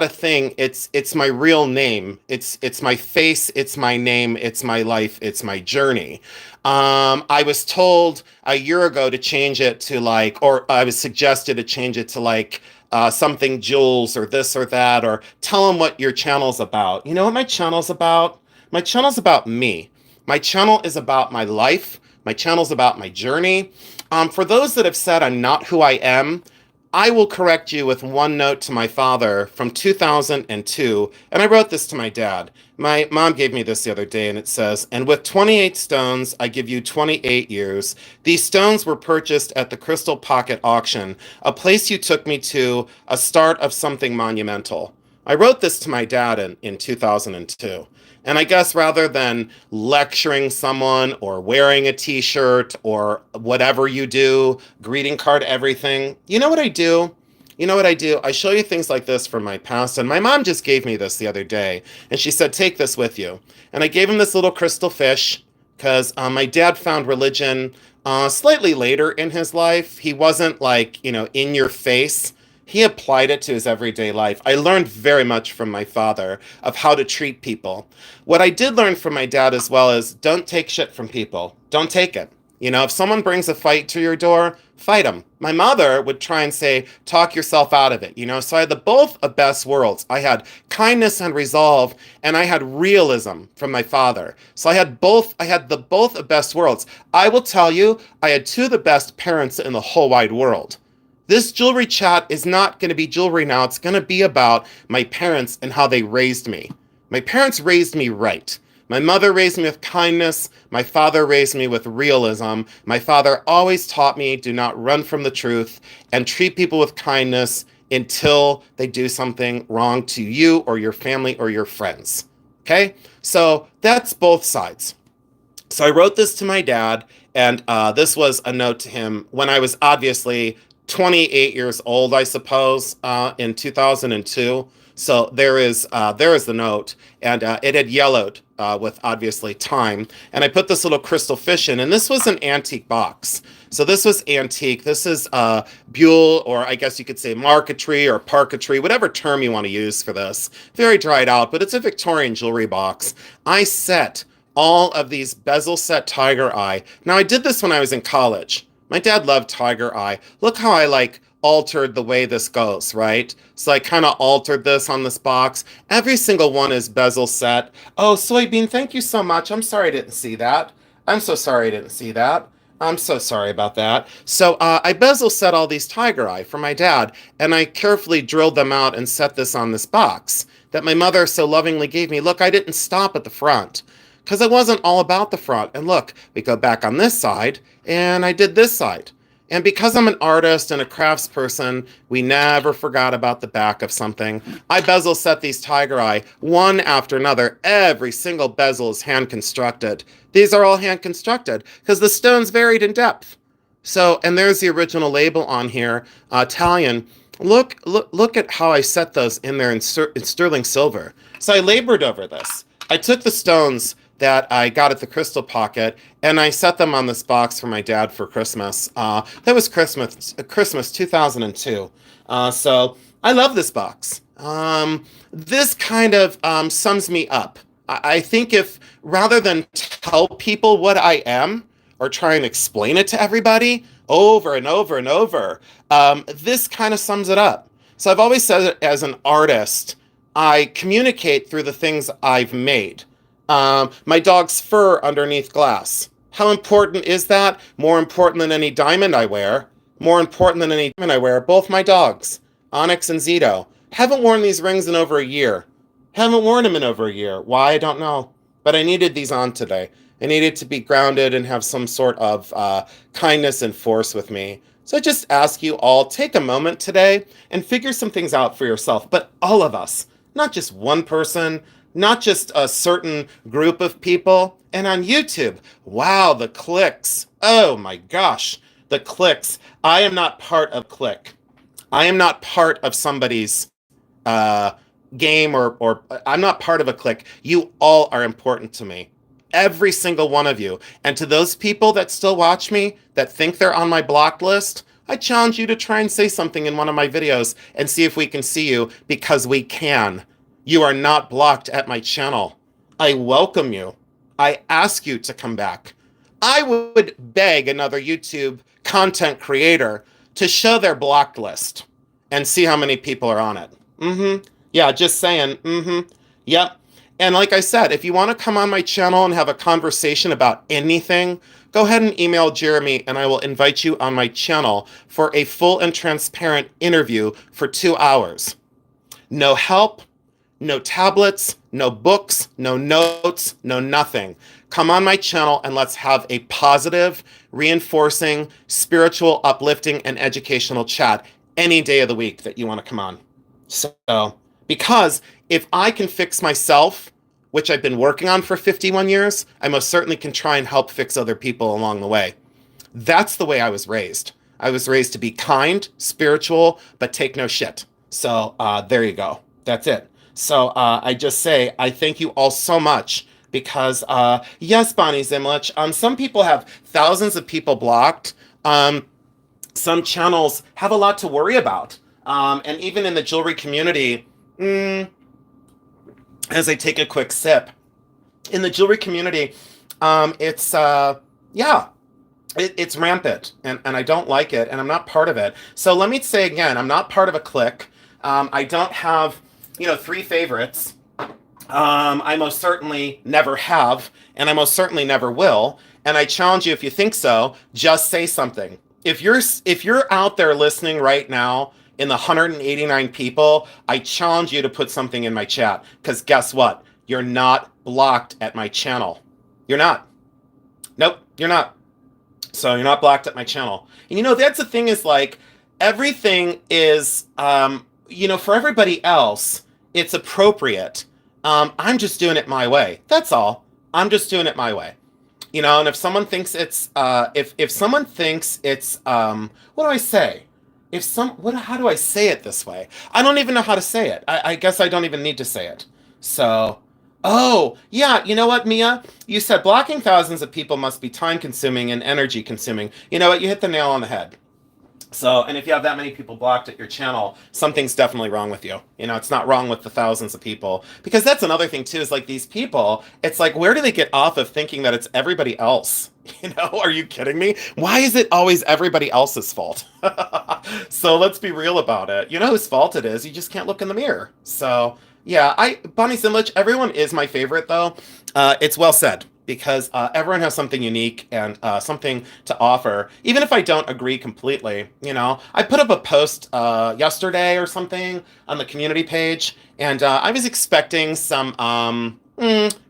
thing. It's my real name. It's my face, it's my name, it's my life, it's my journey. I was told a year ago to change it to like, or I was suggested to change it to like something Jules or this or that, or tell them what your channel's about. You know what my channel's about? My channel's about me. My channel is about my life. My channel's about my journey. For those that have said I'm not who I am, I will correct you with one note to my father from 2002, and I wrote this to my dad. My mom gave me this the other day, and it says, "And with 28 stones, I give you 28 years. These stones were purchased at the Crystal Pocket Auction, a place you took me to, a start of something monumental." I wrote this to my dad in 2002. And I guess rather than lecturing someone or wearing a t-shirt or whatever you do, greeting card everything, you know what I do? You know what I do? I show you things like this from my past. And my mom just gave me this the other day. And she said, take this with you. And I gave him this little crystal fish because my dad found religion slightly later in his life. He wasn't like, in your face. He applied it to his everyday life. I learned very much from my father of how to treat people. What I did learn from my dad as well is don't take shit from people. Don't take it. If someone brings a fight to your door, fight them. My mother would try and say, talk yourself out of it. So I had the both of best worlds. I had kindness and resolve, and I had realism from my father. So I had the both of best worlds. I will tell you, I had two of the best parents in the whole wide world. This jewelry chat is not going to be jewelry now. It's going to be about my parents and how they raised me. My parents raised me right. My mother raised me with kindness. My father raised me with realism. My father always taught me do not run from the truth and treat people with kindness until they do something wrong to you or your family or your friends. Okay? So that's both sides. So I wrote this to my dad, and this was a note to him when I was obviously 28 years old, I suppose, in 2002. So there is the note, and it had yellowed with obviously time. And I put this little crystal fish in, and this was an antique box. So this was antique. This is Buell, or I guess you could say marquetry or parquetry, whatever term you want to use for this. Very dried out, but it's a Victorian jewelry box. I set all of these bezel set tiger eye. Now I did this when I was in college. My dad loved tiger eye. Look how I altered the way this goes, right? So I kind of altered this on this box. Every single one is bezel set. Oh, soybean, thank you so much. I'm sorry I didn't see that. I'm so sorry I didn't see that. I'm so sorry about that. So I bezel set all these tiger eye for my dad, and I carefully drilled them out and set this on this box that my mother so lovingly gave me. Look, I didn't stop at the front because it wasn't all about the front. And look, we go back on this side, and I did this side. And because I'm an artist and a craftsperson, we never forgot about the back of something. I bezel set these tiger eye one after another. Every single bezel is hand constructed. These are all hand constructed because the stones varied in depth. So, and there's the original label on here, Italian. Look at how I set those in there in sterling silver. So I labored over this. I took the stones that I got at the Crystal Pocket, and I set them on this box for my dad for Christmas. That was Christmas 2002. So I love this box. This kind of sums me up. I think if rather than tell people what I am or try and explain it to everybody over and over and over, this kind of sums it up. So I've always said it as an artist, I communicate through the things I've made. My dog's fur underneath glass. How important is that? More important than any diamond I wear. More important than any diamond I wear. Both my dogs, Onyx and Zito. Haven't worn these rings in over a year. Haven't worn them in over a year. Why? I don't know. But I needed these on today. I needed to be grounded and have some sort of kindness and force with me. So I just ask you all, take a moment today and figure some things out for yourself. But all of us, not just one person, not just a certain group of people. And on YouTube, wow, the clicks. Oh my gosh, the clicks. I am not part of Click. I am not part of somebody's uh, game or I'm not part of a clique. You all are important to me. Every single one of you. And to those people that still watch me, that think they're on my blocked list, I challenge you to try and say something in one of my videos and see if we can see you, because we can. You are not blocked at my channel. I welcome you. I ask you to come back. I would beg another YouTube content creator to show their blocked list and see how many people are on it. Yeah, just saying. Yep. And like I said, if you want to come on my channel and have a conversation about anything, go ahead and email Jeremy and I will invite you on my channel for a full and transparent interview for 2 hours. No help, no tablets, no books, no notes, no nothing. Come on my channel and let's have a positive, reinforcing, spiritual, uplifting, and educational chat any day of the week that you want to come on. So, because if I can fix myself, which I've been working on for 51 years, I most certainly can try and help fix other people along the way. That's the way I was raised. I was raised to be kind, spiritual, but take no shit. So there you go. That's it. So I just say, I thank you all so much because, yes, Bonnie Zimlich, some people have thousands of people blocked. Some channels have a lot to worry about. And even in the jewelry community, as I take a quick sip, in the jewelry community, it's it's rampant, and I don't like it, and I'm not part of it. So let me say again, I'm not part of a clique. I don't have, 3 favorites. I most certainly never have, and I most certainly never will. And I challenge you, if you think so, just say something. If you're out there listening right now, in the 189 people, I challenge you to put something in my chat. Because guess what? You're not blocked at my channel. You're not. Nope, you're not. So you're not blocked at my channel. And that's the thing, is like, everything is, for everybody else, it's appropriate. I'm just doing it my way. That's all. I'm just doing it my way. And if someone thinks it's, if someone thinks it's, what do I say? How do I say it this way? I don't even know how to say it. I guess I don't even need to say it. So, oh, yeah, you know what, Mia? You said blocking thousands of people must be time consuming and energy consuming. You know what? You hit the nail on the head. So, and if you have that many people blocked at your channel, something's definitely wrong with you. It's not wrong with the thousands of people. Because that's another thing, too, is like these people, it's like, where do they get off of thinking that it's everybody else? Are you kidding me? Why is it always everybody else's fault? So let's be real about it. You know whose fault it is? You just can't look in the mirror. So, yeah, Bonnie Simlich, everyone is my favorite, though. It's well said. Because everyone has something unique and something to offer. Even if I don't agree completely, I put up a post yesterday or something on the community page, and I was expecting some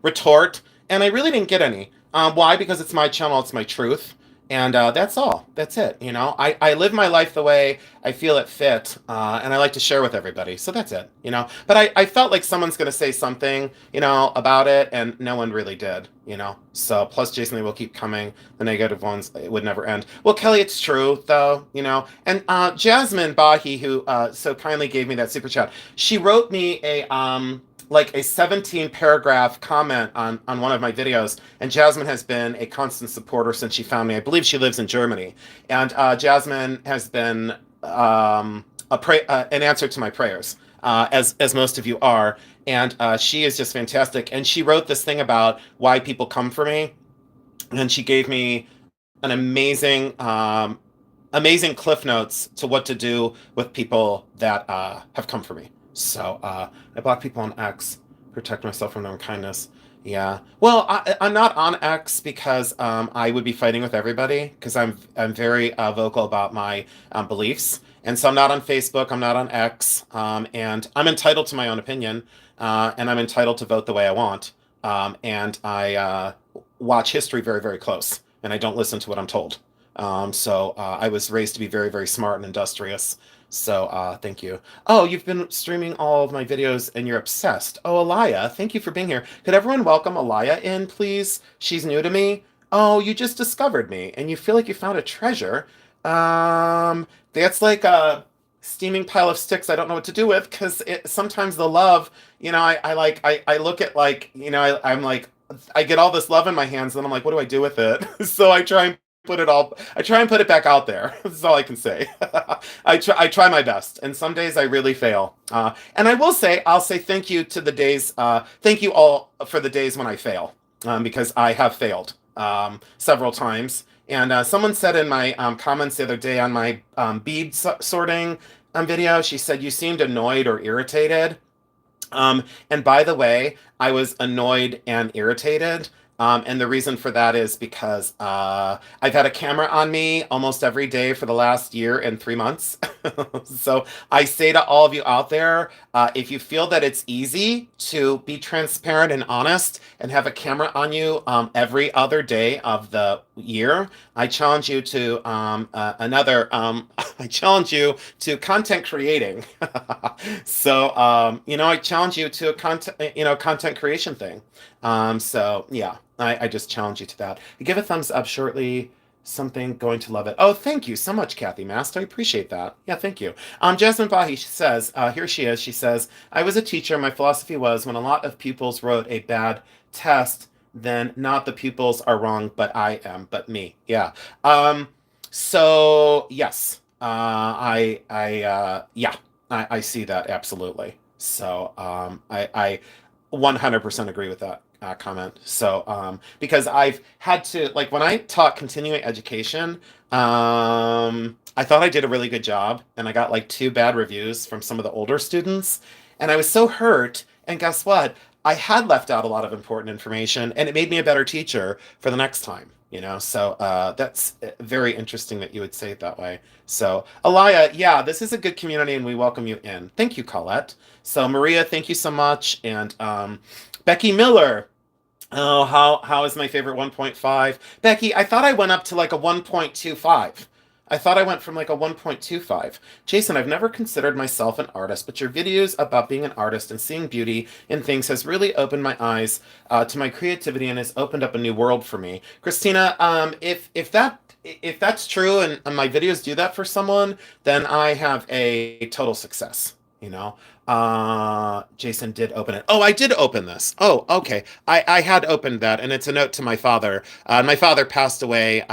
retort, and I really didn't get any. Why? Because it's my channel, it's my truth. And that's all. That's it. I live my life the way I feel it fit, and I like to share with everybody. So that's it. But I felt like someone's going to say something, about it, and no one really did. So plus, Jason, they will keep coming. The negative ones, it would never end. Well, Kelly, it's true though. And Jasmine Bahi, who so kindly gave me that super chat, she wrote me a 17 paragraph comment on one of my videos. And Jasmine has been a constant supporter since she found me. I believe she lives in Germany. And Jasmine has been an answer to my prayers, as most of you are. And she is just fantastic. And she wrote this thing about why people come for me. And she gave me an amazing cliff notes to what to do with people that have come for me. So I block people on X, protect myself from their unkindness. Yeah. Well, I'm not on X because I would be fighting with everybody because I'm very vocal about my beliefs. And so I'm not on Facebook, I'm not on X, and I'm entitled to my own opinion, and I'm entitled to vote the way I want. And I watch history very, very close, and I don't listen to what I'm told. So I was raised to be very, very smart and industrious. So thank you. Oh, you've been streaming all of my videos and you're obsessed. Oh, Alaya, thank you for being here. Could everyone welcome Alaya in, please? She's new to me. Oh, you just discovered me and you feel like you found a treasure. That's like a steaming pile of sticks I don't know what to do with because sometimes the love, I look at like, I'm like, I get all this love in my hands and I'm like, what do I do with it? So I try and put it back out there. That's all I can say. I try my best, and some days I really fail. And I'll say thank you to the days, thank you all for the days when I fail, because I have failed several times. And someone said in my comments the other day on my bead sorting video, she said you seemed annoyed or irritated. And by the way, I was annoyed and irritated. And the reason for that is because I've had a camera on me almost every day for the last year and 3 months. So I say to all of you out there, if you feel that it's easy to be transparent and honest and have a camera on you every other day of the year, I challenge you to I challenge you to content creating. So I challenge you to a content creation thing. So yeah, I just challenge you to that. Give a thumbs up shortly. Something going to love it. Oh, thank you so much, Kathy Mast. I appreciate that. Yeah, thank you. Jasmine Bahi says, here she is. She says, I was a teacher. My philosophy was when a lot of pupils wrote a bad test, then not the pupils are wrong, but I am, but me. Yeah. So yes, yeah, I see that absolutely. So I 100% agree with that comment. So because I've had to, like, when I taught continuing education, I thought I did a really good job, and I got like two bad reviews from some of the older students, and I was so hurt. And guess what? I had left out a lot of important information, and it made me a better teacher for the next time. So that's very interesting that you would say it that way. So, Alaya, yeah, this is a good community and we welcome you in. Thank you, Colette. So, Maria, thank you so much. And Becky Miller. Oh, how is my favorite 1.5? Becky, I thought I went up to like a 1.25. I thought I went from like a 1.25. Jason, I've never considered myself an artist, but your videos about being an artist and seeing beauty in things has really opened my eyes to my creativity and has opened up a new world for me. Christina, if that's true and my videos do that for someone, then I have a total success. Jason did open it. Oh, I did open this. Oh, okay. I had opened that, and it's a note to my father. My father passed away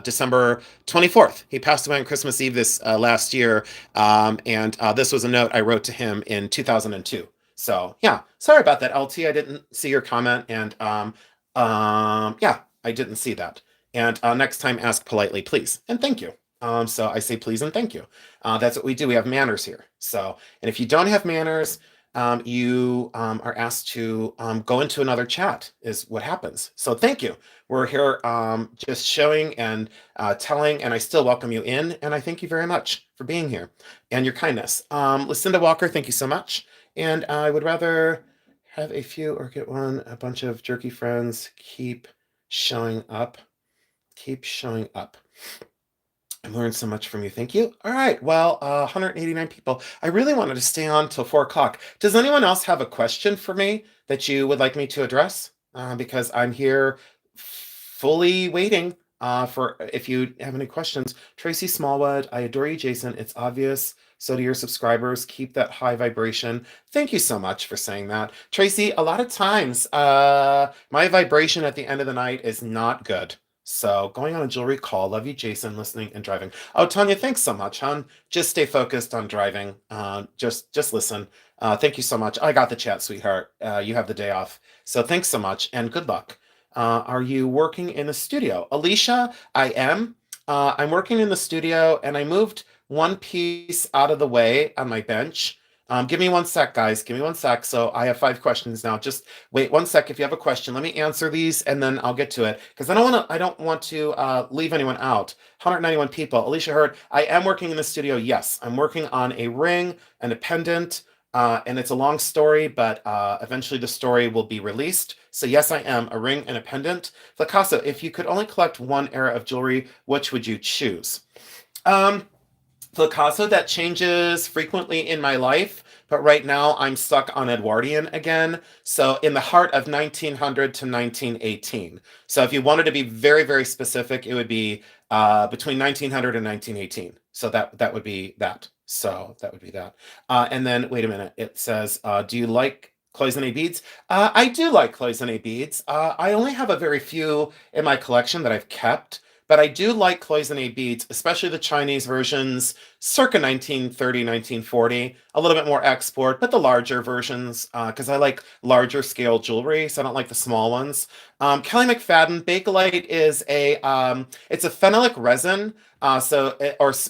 December 24th. He passed away on Christmas Eve this last year, and this was a note I wrote to him in 2002. So yeah, sorry about that, LT. I didn't see your comment, and yeah, I didn't see that. And next time, ask politely, please, and thank you. So I say please and thank you. That's what we do. We have manners here. So, and if you don't have manners, you are asked to go into another chat, is what happens. So thank you. We're here just showing and telling, and I still welcome you in, and I thank you very much for being here and your kindness. Lucinda Walker, thank you so much. And I would rather have a few or get one, a bunch of jerky friends. Keep showing up. Keep showing up. I've learned so much from you. Thank you. All right. Well, 189 people. I really wanted to stay on till 4 o'clock. Does anyone else have a question for me that you would like me to address? Because I'm here fully waiting for if you have any questions. Tracy Smallwood, I adore you, Jason. It's obvious. So do your subscribers. Keep that high vibration. Thank you so much for saying that. Tracy, a lot of times my vibration at the end of the night is not good. So going on a jewelry call. Love you, Jason, listening and driving. Oh, Tanya, thanks so much, hon. Just stay focused on driving. Just listen. Thank you so much. I got the chat, sweetheart. You have the day off. So thanks so much and good luck. Are you working in the studio? Alicia, I am. I'm working in the studio and I moved one piece out of the way on my bench. Give me 1 sec, guys. Give me 1 sec. So I have 5 questions now. Just wait 1 sec. If you have a question, let me answer these and then I'll get to it because I don't want to leave anyone out. 191 people. Alicia Hurd, I am working in the studio. Yes, I'm working on a ring and a pendant. And it's a long story, but eventually the story will be released So yes, I am a ring and a pendant. Picasso, if you could only collect one era of jewelry, which would you choose? Um, Picasso, that changes frequently in my life, but right now I'm stuck on Edwardian again. So in the heart of 1900 to 1918. So if you wanted to be very, very specific, it would be between 1900 and 1918. So that would be that. So that would be that. And then wait a minute. It says, do you like cloisonne beads? I do like cloisonne beads. I only have a very few in my collection that I've kept. But I do like cloisonne beads, especially the Chinese versions, circa 1930, 1940. A little bit more export, but the larger versions, because I like larger scale jewelry, so I don't like the small ones. Kelly McFadden Bakelite is it's a phenolic resin.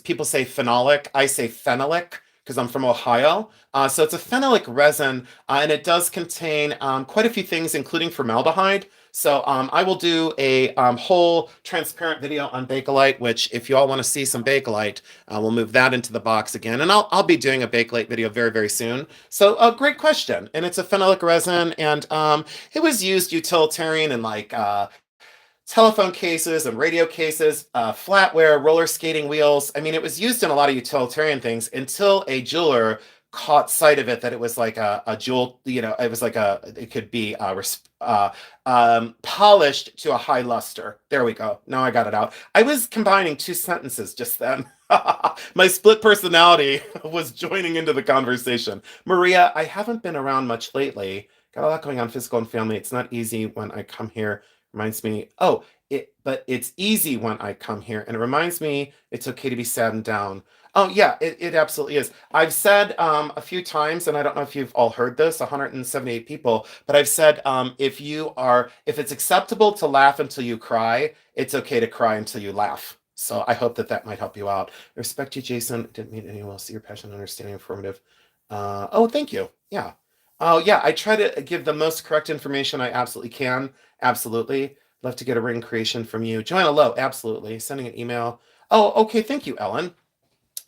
People say phenolic. I say phenolic because I'm from Ohio. So it's a phenolic resin, and it does contain quite a few things, including formaldehyde. So I will do a whole transparent video on Bakelite, which if you all want to see some Bakelite, we'll move that into the box again. And I'll be doing a Bakelite video very, very soon. So a great question. And it's a phenolic resin, and it was used utilitarian in like telephone cases and radio cases, flatware, roller skating wheels. I mean, it was used in a lot of utilitarian things until a jeweler caught sight of it that it was like a jewel, it was like it could be polished to a high luster. There we go. Now I got it out. I was combining two sentences just then. My split personality was joining into the conversation. Maria, I haven't been around much lately. Got a lot going on, physical and family. It's not easy when I come here. Reminds me, but it's easy when I come here, and it reminds me it's okay to be sad and down. Oh yeah, it absolutely is. I've said a few times, and I don't know if you've all heard this, 178 people, but I've said if it's acceptable to laugh until you cry, it's okay to cry until you laugh. So I hope that might help you out. I respect you, Jason. Didn't mean anyone else. See your passion, understanding, informative. Oh, thank you. Yeah. Oh yeah, I try to give the most correct information I absolutely can. Absolutely. Love to get a ring creation from you. Joanna Lowe, absolutely. Sending an email. Oh, okay. Thank you, Ellen.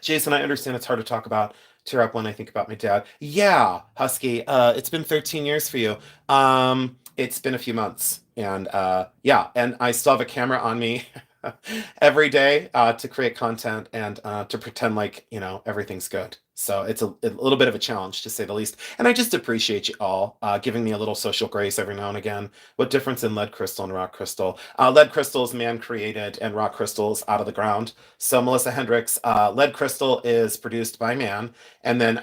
Jason, I understand it's hard to talk about. Tear up when I think about my dad. Yeah, Husky. It's been 13 years for you. It's been a few months. And yeah, and I still have a camera on me every day to create content and to pretend like, everything's good. So it's a little bit of a challenge, to say the least. And I just appreciate you all giving me a little social grace every now and again. What difference in lead crystal and rock crystal? Lead crystal is man created and rock crystal is out of the ground. So Melissa Hendricks, lead crystal is produced by man. And then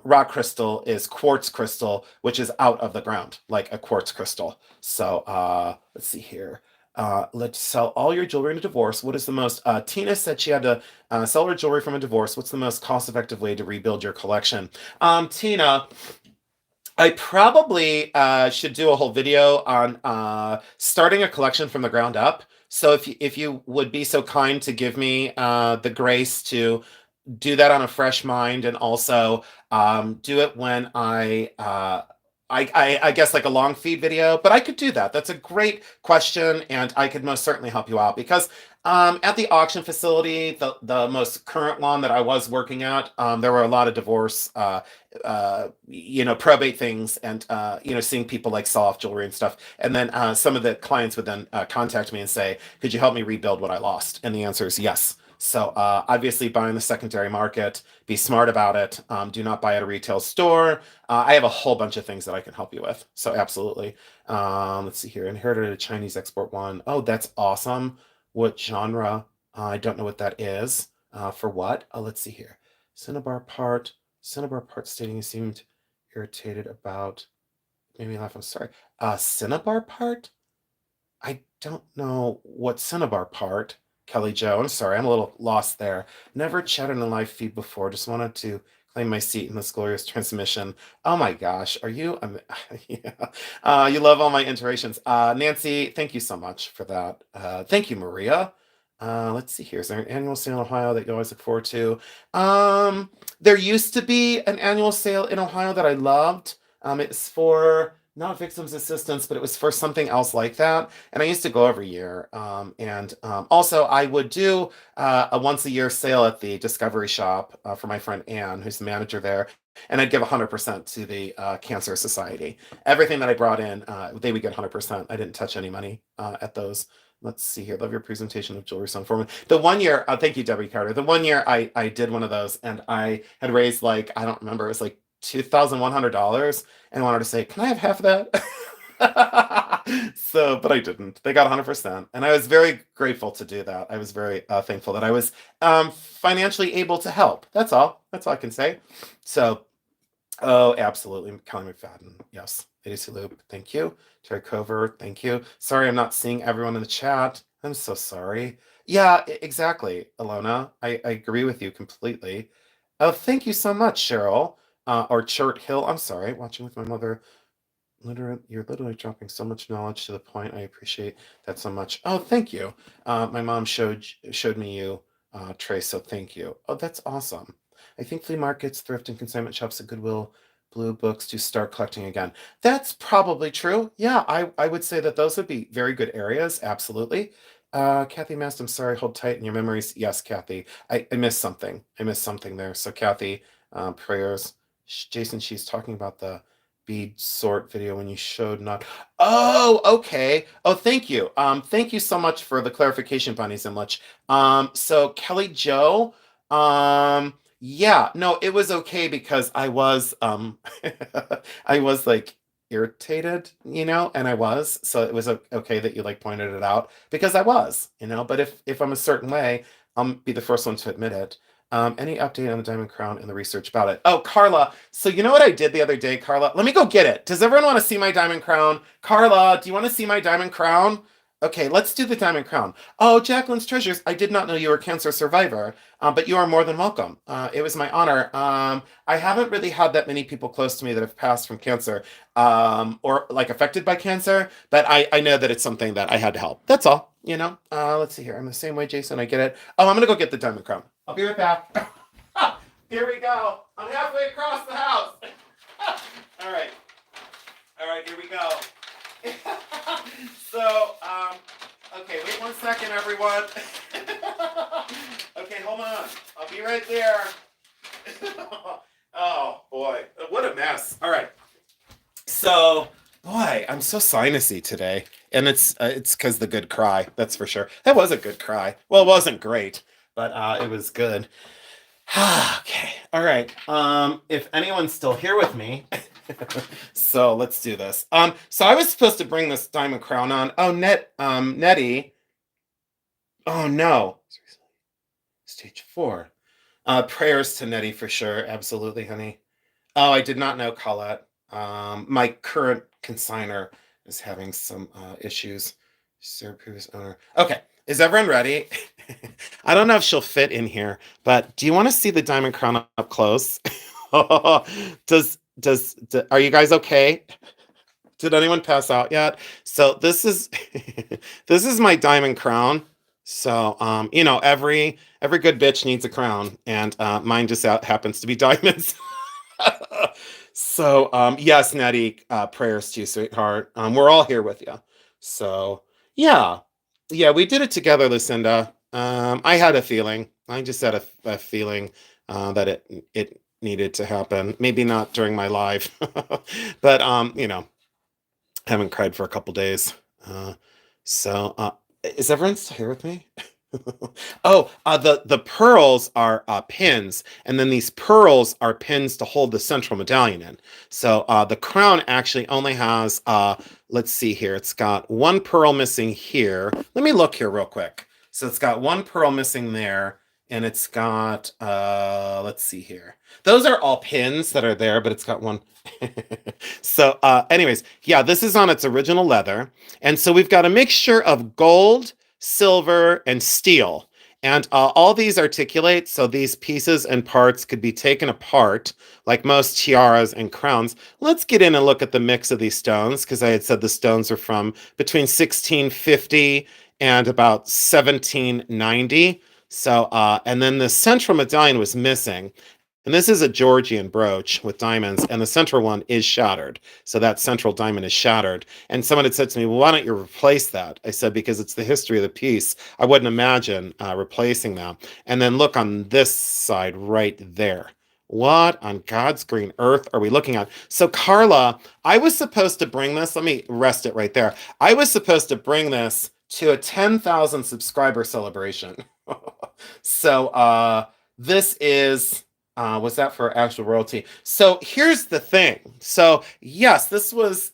rock crystal is quartz crystal, which is out of the ground, like a quartz crystal. So let's see here. Let's sell all your jewelry in a divorce. What is the most? Tina said she had to sell her jewelry from a divorce. What's the most cost-effective way to rebuild your collection? Tina, I probably should do a whole video on starting a collection from the ground up. So if you would be so kind to give me the grace to do that on a fresh mind, and also do it when I guess like a long feed video, but I could do that. That's a great question, and I could most certainly help you out because at the auction facility, the most current one that I was working at, there were a lot of divorce, probate things, and seeing people like sell off jewelry and stuff. And then some of the clients would then contact me and say, "Could you help me rebuild what I lost?" And the answer is yes. So obviously, buy in the secondary market. Be smart about it. Do not buy at a retail store. I have a whole bunch of things that I can help you with. So absolutely. Let's see here. Inherited a Chinese export one. Oh, that's awesome. What genre? I don't know what that is. For what? Let's see here. Cinnabar part. Cinnabar part stating he seemed irritated about. Made me laugh. I'm sorry. Cinnabar part? I don't know what Cinnabar part. Kelly Joe, I'm sorry, I'm a little lost there. Never chatted in a live feed before. Just wanted to claim my seat in this glorious transmission. Oh my gosh, are you? Yeah. You love all my iterations. Nancy, thank you so much for that. Thank you, Maria. Let's see here. Is there an annual sale in Ohio that you always look forward to? There used to be an annual sale in Ohio that I loved. It's for not victims assistance, but it was for something else like that. And I used to go every year. Also, I would do a once a year sale at the Discovery Shop for my friend Anne, who's the manager there. And I'd give 100% to the Cancer Society. Everything that I brought in, they would get 100%. I didn't touch any money at those. Let's see here. Love your presentation of jewelry song for me. The one year, thank you, Debbie Carter. The one year I did one of those and I had raised like, I don't remember, it was like $2,100 and wanted to say, can I have half of that? So, but I didn't. They got 100%. And I was very grateful to do that. I was very thankful that I was financially able to help. That's all. That's all I can say. So, oh, absolutely. Kelly McFadden. Yes. ADC Loop. Thank you. Terry Cover. Thank you. Sorry, I'm not seeing everyone in the chat. I'm so sorry. Yeah, exactly, Alona. I agree with you completely. Oh, thank you so much, Cheryl. Or Chert Hill. I'm sorry. Watching with my mother. You're literally dropping so much knowledge to the point. I appreciate that so much. Oh, thank you. My mom showed me you, Trey. So thank you. Oh, that's awesome. I think flea markets, thrift, and consignment shops at Goodwill, blue books to start collecting again. That's probably true. Yeah, I would say that those would be very good areas. Absolutely. Kathy Mast, I'm sorry. Hold tight in your memories. Yes, Kathy. I missed something. I missed something there. So Kathy, prayers. Jason, she's talking about the bead sort video when you showed not. Oh, okay. Oh, thank you. Thank you so much for the clarification, Bunny Zimlich. So Kelly Joe, yeah, no, it was okay because I was I was like irritated, and I was. So it was okay that you like pointed it out because I was, but if I'm a certain way, I'll be the first one to admit it. Any update on the diamond crown and the research about it? Oh, Carla. So you know what I did the other day, Carla? Let me go get it. Does everyone want to see my diamond crown? Carla, do you want to see my diamond crown? Okay, let's do the diamond crown. Oh, Jacqueline's Treasures. I did not know you were a cancer survivor, but you are more than welcome. It was my honor. I haven't really had that many people close to me that have passed from cancer or like affected by cancer, but I know that it's something that I had to help. That's all, Let's see here. I'm the same way, Jason. I get it. Oh, I'm going to go get the diamond crown. I'll be right back. Here we go. I'm halfway across the house. All right. All right, here we go. So, okay, wait 1 second, everyone. Okay, hold on. I'll be right there. Oh, boy. What a mess. All right. So, boy, I'm so sinusy today. And it's because the good cry, that's for sure. That was a good cry. Well, it wasn't great, but it was good. Okay. All right. If anyone's still here with me, so let's do this. So I was supposed to bring this diamond crown on. Oh, Nettie. Oh no. Stage 4. Prayers to Nettie for sure. Absolutely, honey. Oh, I did not know Colette. My current consigner is having some issues. Sir, previous owner. Okay. Is everyone ready? I don't know if she'll fit in here, but do you want to see the diamond crown up close? Are you guys okay? Did anyone pass out yet? So this is this is my diamond crown. So every good bitch needs a crown, and mine just happens to be diamonds. So yes, Nettie, prayers to you, sweetheart. We're all here with you. So yeah. Yeah, we did it together, Lucinda. I had a feeling. I just had a feeling that it needed to happen. Maybe not during my life, but haven't cried for a couple days. So is everyone still here with me? Oh, the pearls are pins, and then these pearls are pins to hold the central medallion in. So the crown actually only has, let's see here, it's got one pearl missing here. Let me look here real quick. So it's got one pearl missing there, and it's got, let's see here. Those are all pins that are there, but it's got one. So anyways, yeah, this is on its original leather. And so we've got a mixture of gold, silver, and steel. And all these articulate, so these pieces and parts could be taken apart, like most tiaras and crowns. Let's get in and look at the mix of these stones, because I had said the stones are from between 1650 and about 1790. So, and then the central medallion was missing. And this is a Georgian brooch with diamonds, and the central one is shattered. So that central diamond is shattered. And someone had said to me, well, why don't you replace that? I said, because it's the history of the piece. I wouldn't imagine replacing that. And then look on this side right there. What on God's green earth are we looking at? So Carla, I was supposed to bring this. Let me rest it right there. I was supposed to bring this to a 10,000 subscriber celebration. So this is was that for actual royalty? So here's the thing. So yes, this was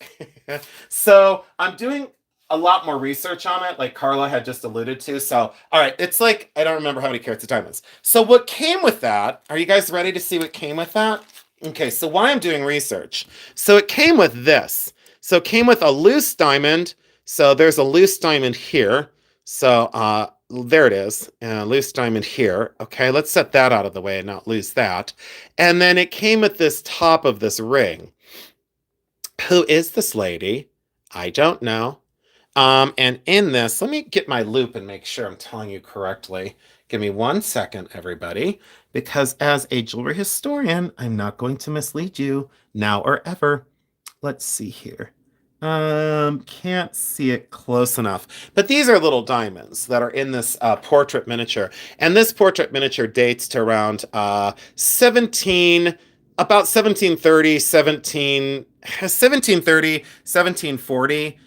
so I'm doing a lot more research on it, like Carla had just alluded to. So all right, it's like I don't remember how many carats of diamonds. So what came with that? Are you guys ready to see what came with that? Okay, so why I'm doing research. So it came with this. So it came with a loose diamond. So there's a loose diamond here. So there it is, loose diamond here. Okay, let's set that out of the way and not lose that. And then it came with this top of this ring. Who is this lady? I don't know. And in this, let me get my loop and make sure I'm telling you correctly. Give me 1 second, everybody, because as a jewelry historian, I'm not going to mislead you now or ever. Let's see here. Can't see it close enough. But these are little diamonds that are in this portrait miniature. And this portrait miniature dates to around 1740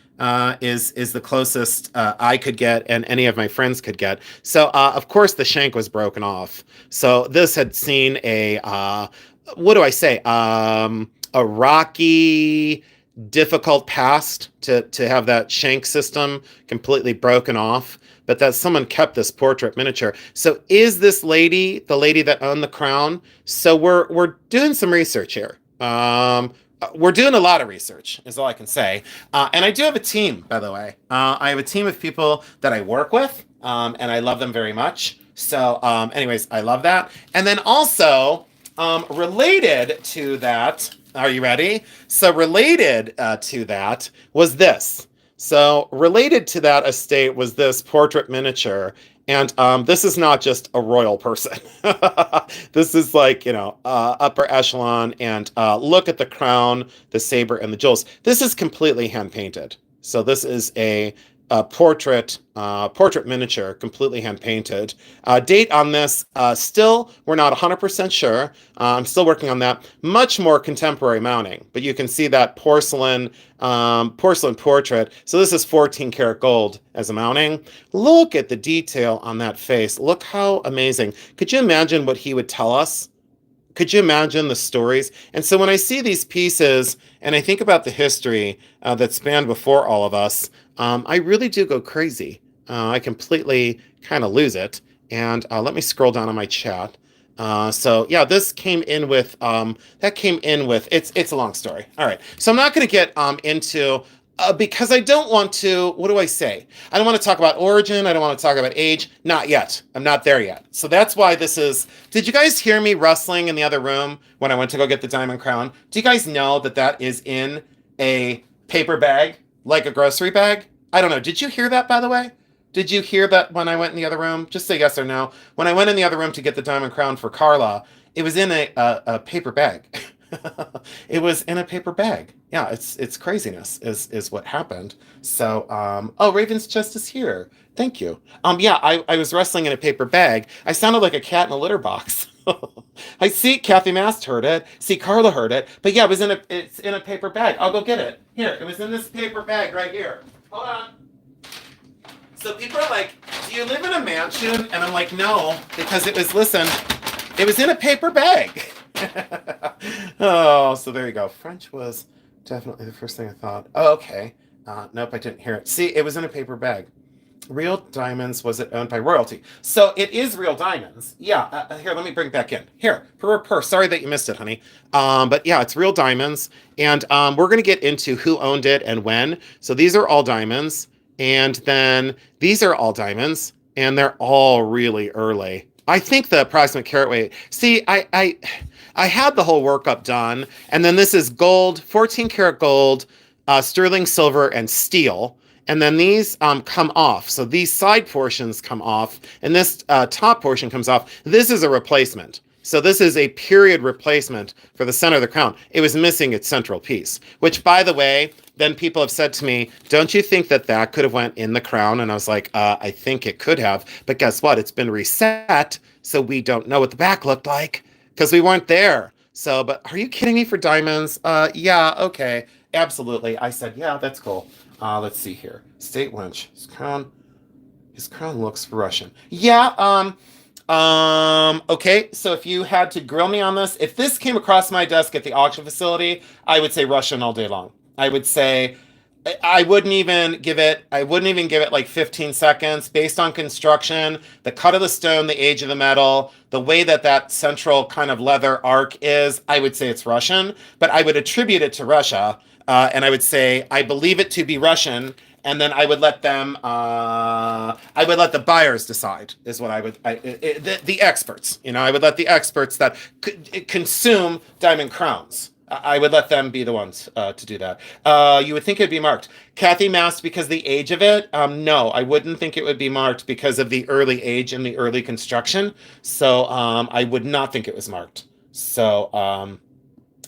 is the closest I could get and any of my friends could get. So, of course, the shank was broken off. So this had seen a, what do I say? A rocky, difficult past to have that shank system completely broken off, but that someone kept this portrait miniature. So is this lady the lady that owned the crown? So we're doing some research here. We're doing a lot of research is all I can say. And I do have a team, by the way. I have a team of people that I work with, and I love them very much. So anyways, I love that. And then also related to that, are you ready? So related to that was this. So related to that estate was this portrait miniature. And this is not just a royal person. This is like, upper echelon. And look at the crown, the saber, and the jewels. This is completely hand painted. So this is a portrait miniature, completely hand painted. Date on this, still, we're not 100% sure. I'm still working on that. Much more contemporary mounting, but you can see that porcelain portrait. So this is 14 karat gold as a mounting. Look at the detail on that face. Look how amazing. Could you imagine what he would tell us? Could you imagine the stories? And so when I see these pieces and I think about the history that spanned before all of us, I really do go crazy. I completely kind of lose it. And let me scroll down on my chat. So yeah, this came in with, it's a long story. All right. So I'm not going to get into, because I don't want to, what do I say? I don't want to talk about origin. I don't want to talk about age. Not yet. I'm not there yet. So that's why this is, did you guys hear me rustling in the other room when I went to go get the diamond crown? Do you guys know that that is in a paper bag, like a grocery bag? I don't know. Did you hear that, by the way? Did you hear that when I went in the other room? Just say yes or no. When I went in the other room to get the diamond crown for Carla, it was in a paper bag. It was in a paper bag. Yeah, it's craziness is what happened. So, oh, Raven's chest is here. Thank you. Yeah, I was wrestling in a paper bag. I sounded like a cat in a litter box. I see Kathy Mast heard it. See Carla heard it. But yeah, it's in a paper bag. I'll go get it. Here, it was in this paper bag right here. Hold on. So people are like, do you live in a mansion? And I'm like, no, because it was in a paper bag. Oh, so there you go. French was definitely the first thing I thought. Oh, okay. Nope, I didn't hear it. See, it was in a paper bag. Real diamonds, was it owned by royalty? So it is real diamonds. Yeah, here, let me bring it back in. Here, sorry that you missed it, honey. But yeah, it's real diamonds. And we're going to get into who owned it and when. So these are all diamonds. And then these are all diamonds. And they're all really early. I think the approximate carat weight. See, I had the whole workup done, and then this is gold, 14 karat gold, sterling silver, and steel. And then these come off. So these side portions come off, and this top portion comes off. This is a replacement. So this is a period replacement for the center of the crown. It was missing its central piece, which, by the way, then people have said to me, don't you think that that could have went in the crown? And I was like, I think it could have. But guess what? It's been reset, so we don't know what the back looked like because we weren't there. So, but are you kidding me for diamonds? Yeah, okay. Absolutely. I said, yeah, that's cool. Let's see here. State Lynch. His crown looks Russian. Yeah, okay, so if you had to grill me on this, if this came across my desk at the auction facility, I would say Russian all day long. I would say I wouldn't even give it like 15 seconds based on construction, the cut of the stone, the age of the metal, the way that that central kind of leather arc is. I would say it's Russian, but I would attribute it to Russia. And I would say, I believe it to be Russian. And then I would let them, I would let the buyers decide, is what the experts, I would let the experts that consume diamond crowns. I would let them be the ones to do that. You would think it'd be marked. Kathy masked because the age of it. No, I wouldn't think it would be marked because of the early age and the early construction. So I would not think it was marked. So,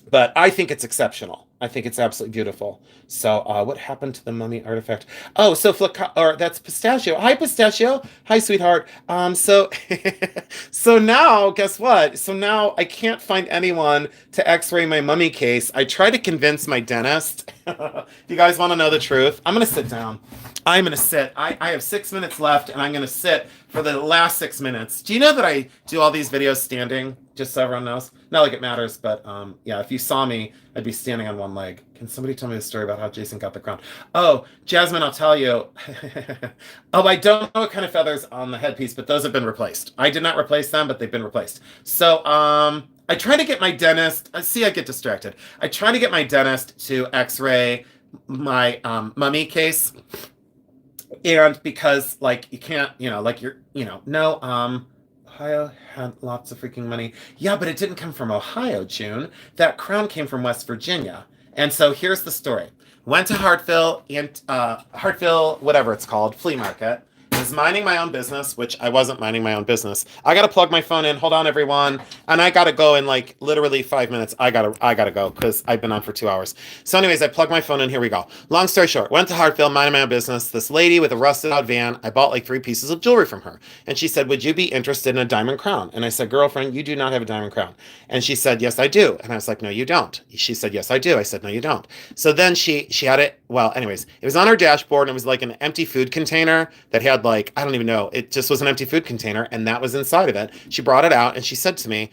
but I think it's exceptional. I think it's absolutely beautiful. So, what happened to the mummy artifact? Oh, so that's Pistachio. Hi, Pistachio. Hi, sweetheart. So, so now, guess what? So now I can't find anyone to X-ray my mummy case. I tried to convince my dentist. You guys want to know the truth? I'm gonna sit down. I'm gonna sit. I have 6 minutes left, and I'm gonna sit for the last 6 minutes. Do you know that I do all these videos standing? Just so everyone knows. Not like it matters, but yeah, if you saw me, I'd be standing on one leg. Can somebody tell me the story about how Jason got the crown? Oh, Jasmine, I'll tell you. Oh, I don't know what kind of feathers on the headpiece, but those have been replaced. I did not replace them, but they've been replaced. So I try to get my dentist. See, I get distracted. I try to get my dentist to X-ray my mummy case. And because, like, you can't, like you're, no, Ohio had lots of freaking money. Yeah, but it didn't come from Ohio, June. That crown came from West Virginia. And so here's the story. Went to Hartville, whatever it's called, flea market. Was minding my own business, which I wasn't minding my own business. I gotta plug my phone in. Hold on, everyone. And I gotta go in like literally 5 minutes. I gotta go because I've been on for 2 hours. So anyways, I plugged my phone in. Here we go. Long story short, went to Hartville, minding my own business. This lady with a rusted out van, I bought like 3 pieces of jewelry from her. And she said, would you be interested in a diamond crown? And I said, girlfriend, you do not have a diamond crown. And she said, yes, I do. And I was like, no, you don't. She said, yes, I do. I said, no, you don't. So then she had it. Well, anyways, it was on her dashboard and it was like an empty food container that had like, I don't even know. It just was an empty food container and that was inside of it. She brought it out and she said to me,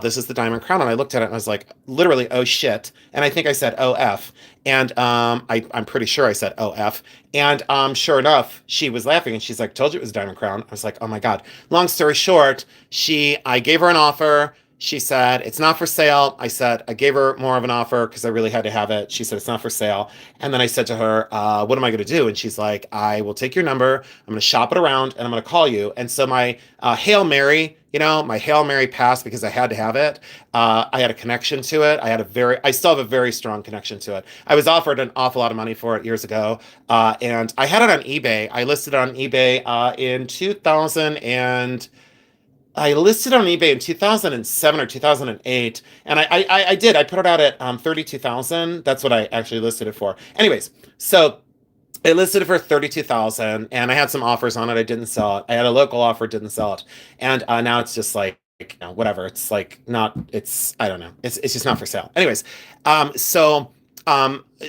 this is the diamond crown. And I looked at it and I was like, literally, oh shit. And I think I said, oh F. And I'm pretty sure I said, oh F. And sure enough, she was laughing and she's like, told you it was a diamond crown. I was like, oh my God. Long story short, I gave her an offer. She said, it's not for sale. I said, I gave her more of an offer because I really had to have it. She said, it's not for sale. And then I said to her, what am I going to do? And she's like, I will take your number. I'm going to shop it around and I'm going to call you. And so my Hail Mary, my Hail Mary passed because I had to have it. I had a connection to it. I still have a very strong connection to it. I was offered an awful lot of money for it years ago. And I had it on eBay. I listed it on eBay in 2000 I listed on eBay in 2007 or 2008, and I did. I put it out at 32,000. That's what I actually listed it for. Anyways, so I listed it for 32,000, and I had some offers on it. I didn't sell it. I had a local offer, didn't sell it, and now it's just like whatever. It's like not. It's I don't know. It's just not for sale. Anyways,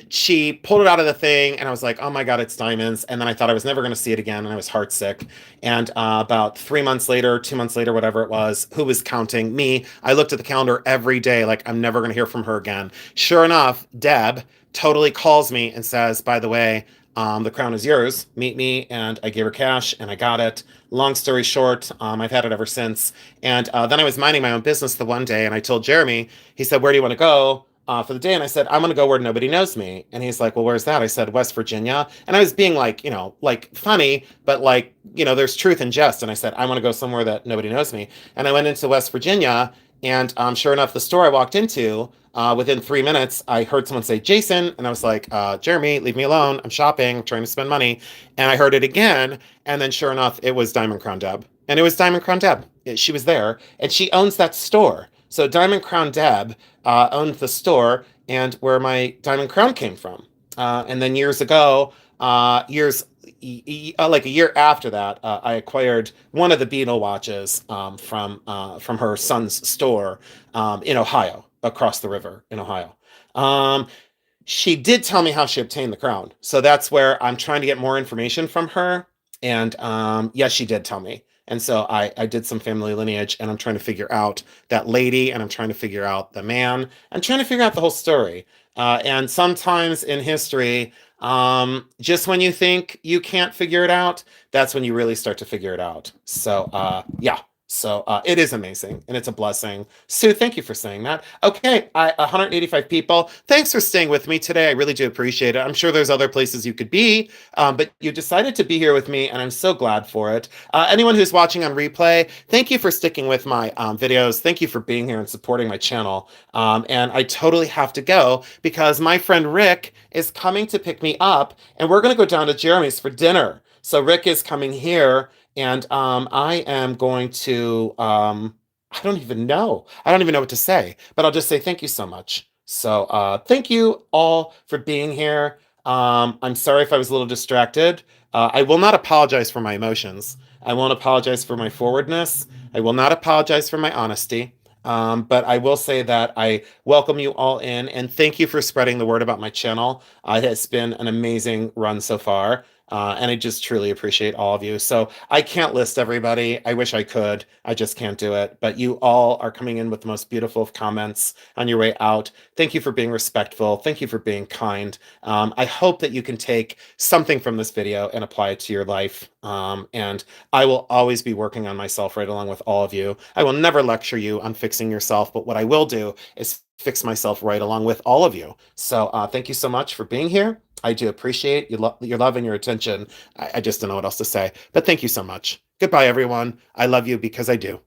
she pulled it out of the thing and I was like, oh my God, it's diamonds. And then I thought I was never going to see it again. And I was heartsick. And about 3 months later, 2 months later, whatever it was, who was counting? Me. I looked at the calendar every day. Like I'm never going to hear from her again. Sure enough, Deb totally calls me and says, by the way, the crown is yours. Meet me. And I gave her cash and I got it. Long story short, I've had it ever since. And then I was minding my own business the one day and I told Jeremy, he said, where do you want to go? For the day, and I said, I'm going to go where nobody knows me. And he's like, well, where's that? I said, West Virginia. And I was being like, like funny, but like, there's truth in jest. And I said, I want to go somewhere that nobody knows me. And I went into West Virginia, and sure enough, the store I walked into, within 3 minutes, I heard someone say, Jason. And I was like, Jeremy, leave me alone. I'm shopping, trying to spend money. And I heard it again. And then sure enough, it was Diamond Crown Deb. And it was Diamond Crown Deb. She was there, and she owns that store. So Diamond Crown Deb owned the store and where my Diamond Crown came from. And then years ago, like a year after that, I acquired one of the Beetle watches from her son's store in Ohio, across the river in Ohio. Um, she did tell me how she obtained the crown. So that's where I'm trying to get more information from her. And yes, she did tell me. And so I did some family lineage and I'm trying to figure out that lady and I'm trying to figure out the man. I'm trying to figure out the whole story. And sometimes in history, just when you think you can't figure it out, that's when you really start to figure it out. So yeah. So it is amazing and it's a blessing. Sue, thank you for saying that. Okay, 185 people. Thanks for staying with me today. I really do appreciate it. I'm sure there's other places you could be, but you decided to be here with me and I'm so glad for it. Anyone who's watching on replay, thank you for sticking with my videos. Thank you for being here and supporting my channel. And I totally have to go because my friend Rick is coming to pick me up and we're going to go down to Jeremy's for dinner. So Rick is coming here and I am going to, I don't even know. I don't even know what to say, but I'll just say thank you so much. So thank you all for being here. I'm sorry if I was a little distracted. I will not apologize for my emotions. I won't apologize for my forwardness. I will not apologize for my honesty. But I will say that I welcome you all in and thank you for spreading the word about my channel. It's been an amazing run so far. And I just truly appreciate all of you. So I can't list everybody. I wish I could. I just can't do it. But you all are coming in with the most beautiful of comments on your way out. Thank you for being respectful. Thank you for being kind. I hope that you can take something from this video and apply it to your life. And I will always be working on myself right along with all of you. I will never lecture you on fixing yourself, but what I will do is fix myself right along with all of you. So thank you so much for being here. I do appreciate your love and your attention. I just don't know what else to say, but thank you so much. Goodbye, everyone. I love you because I do.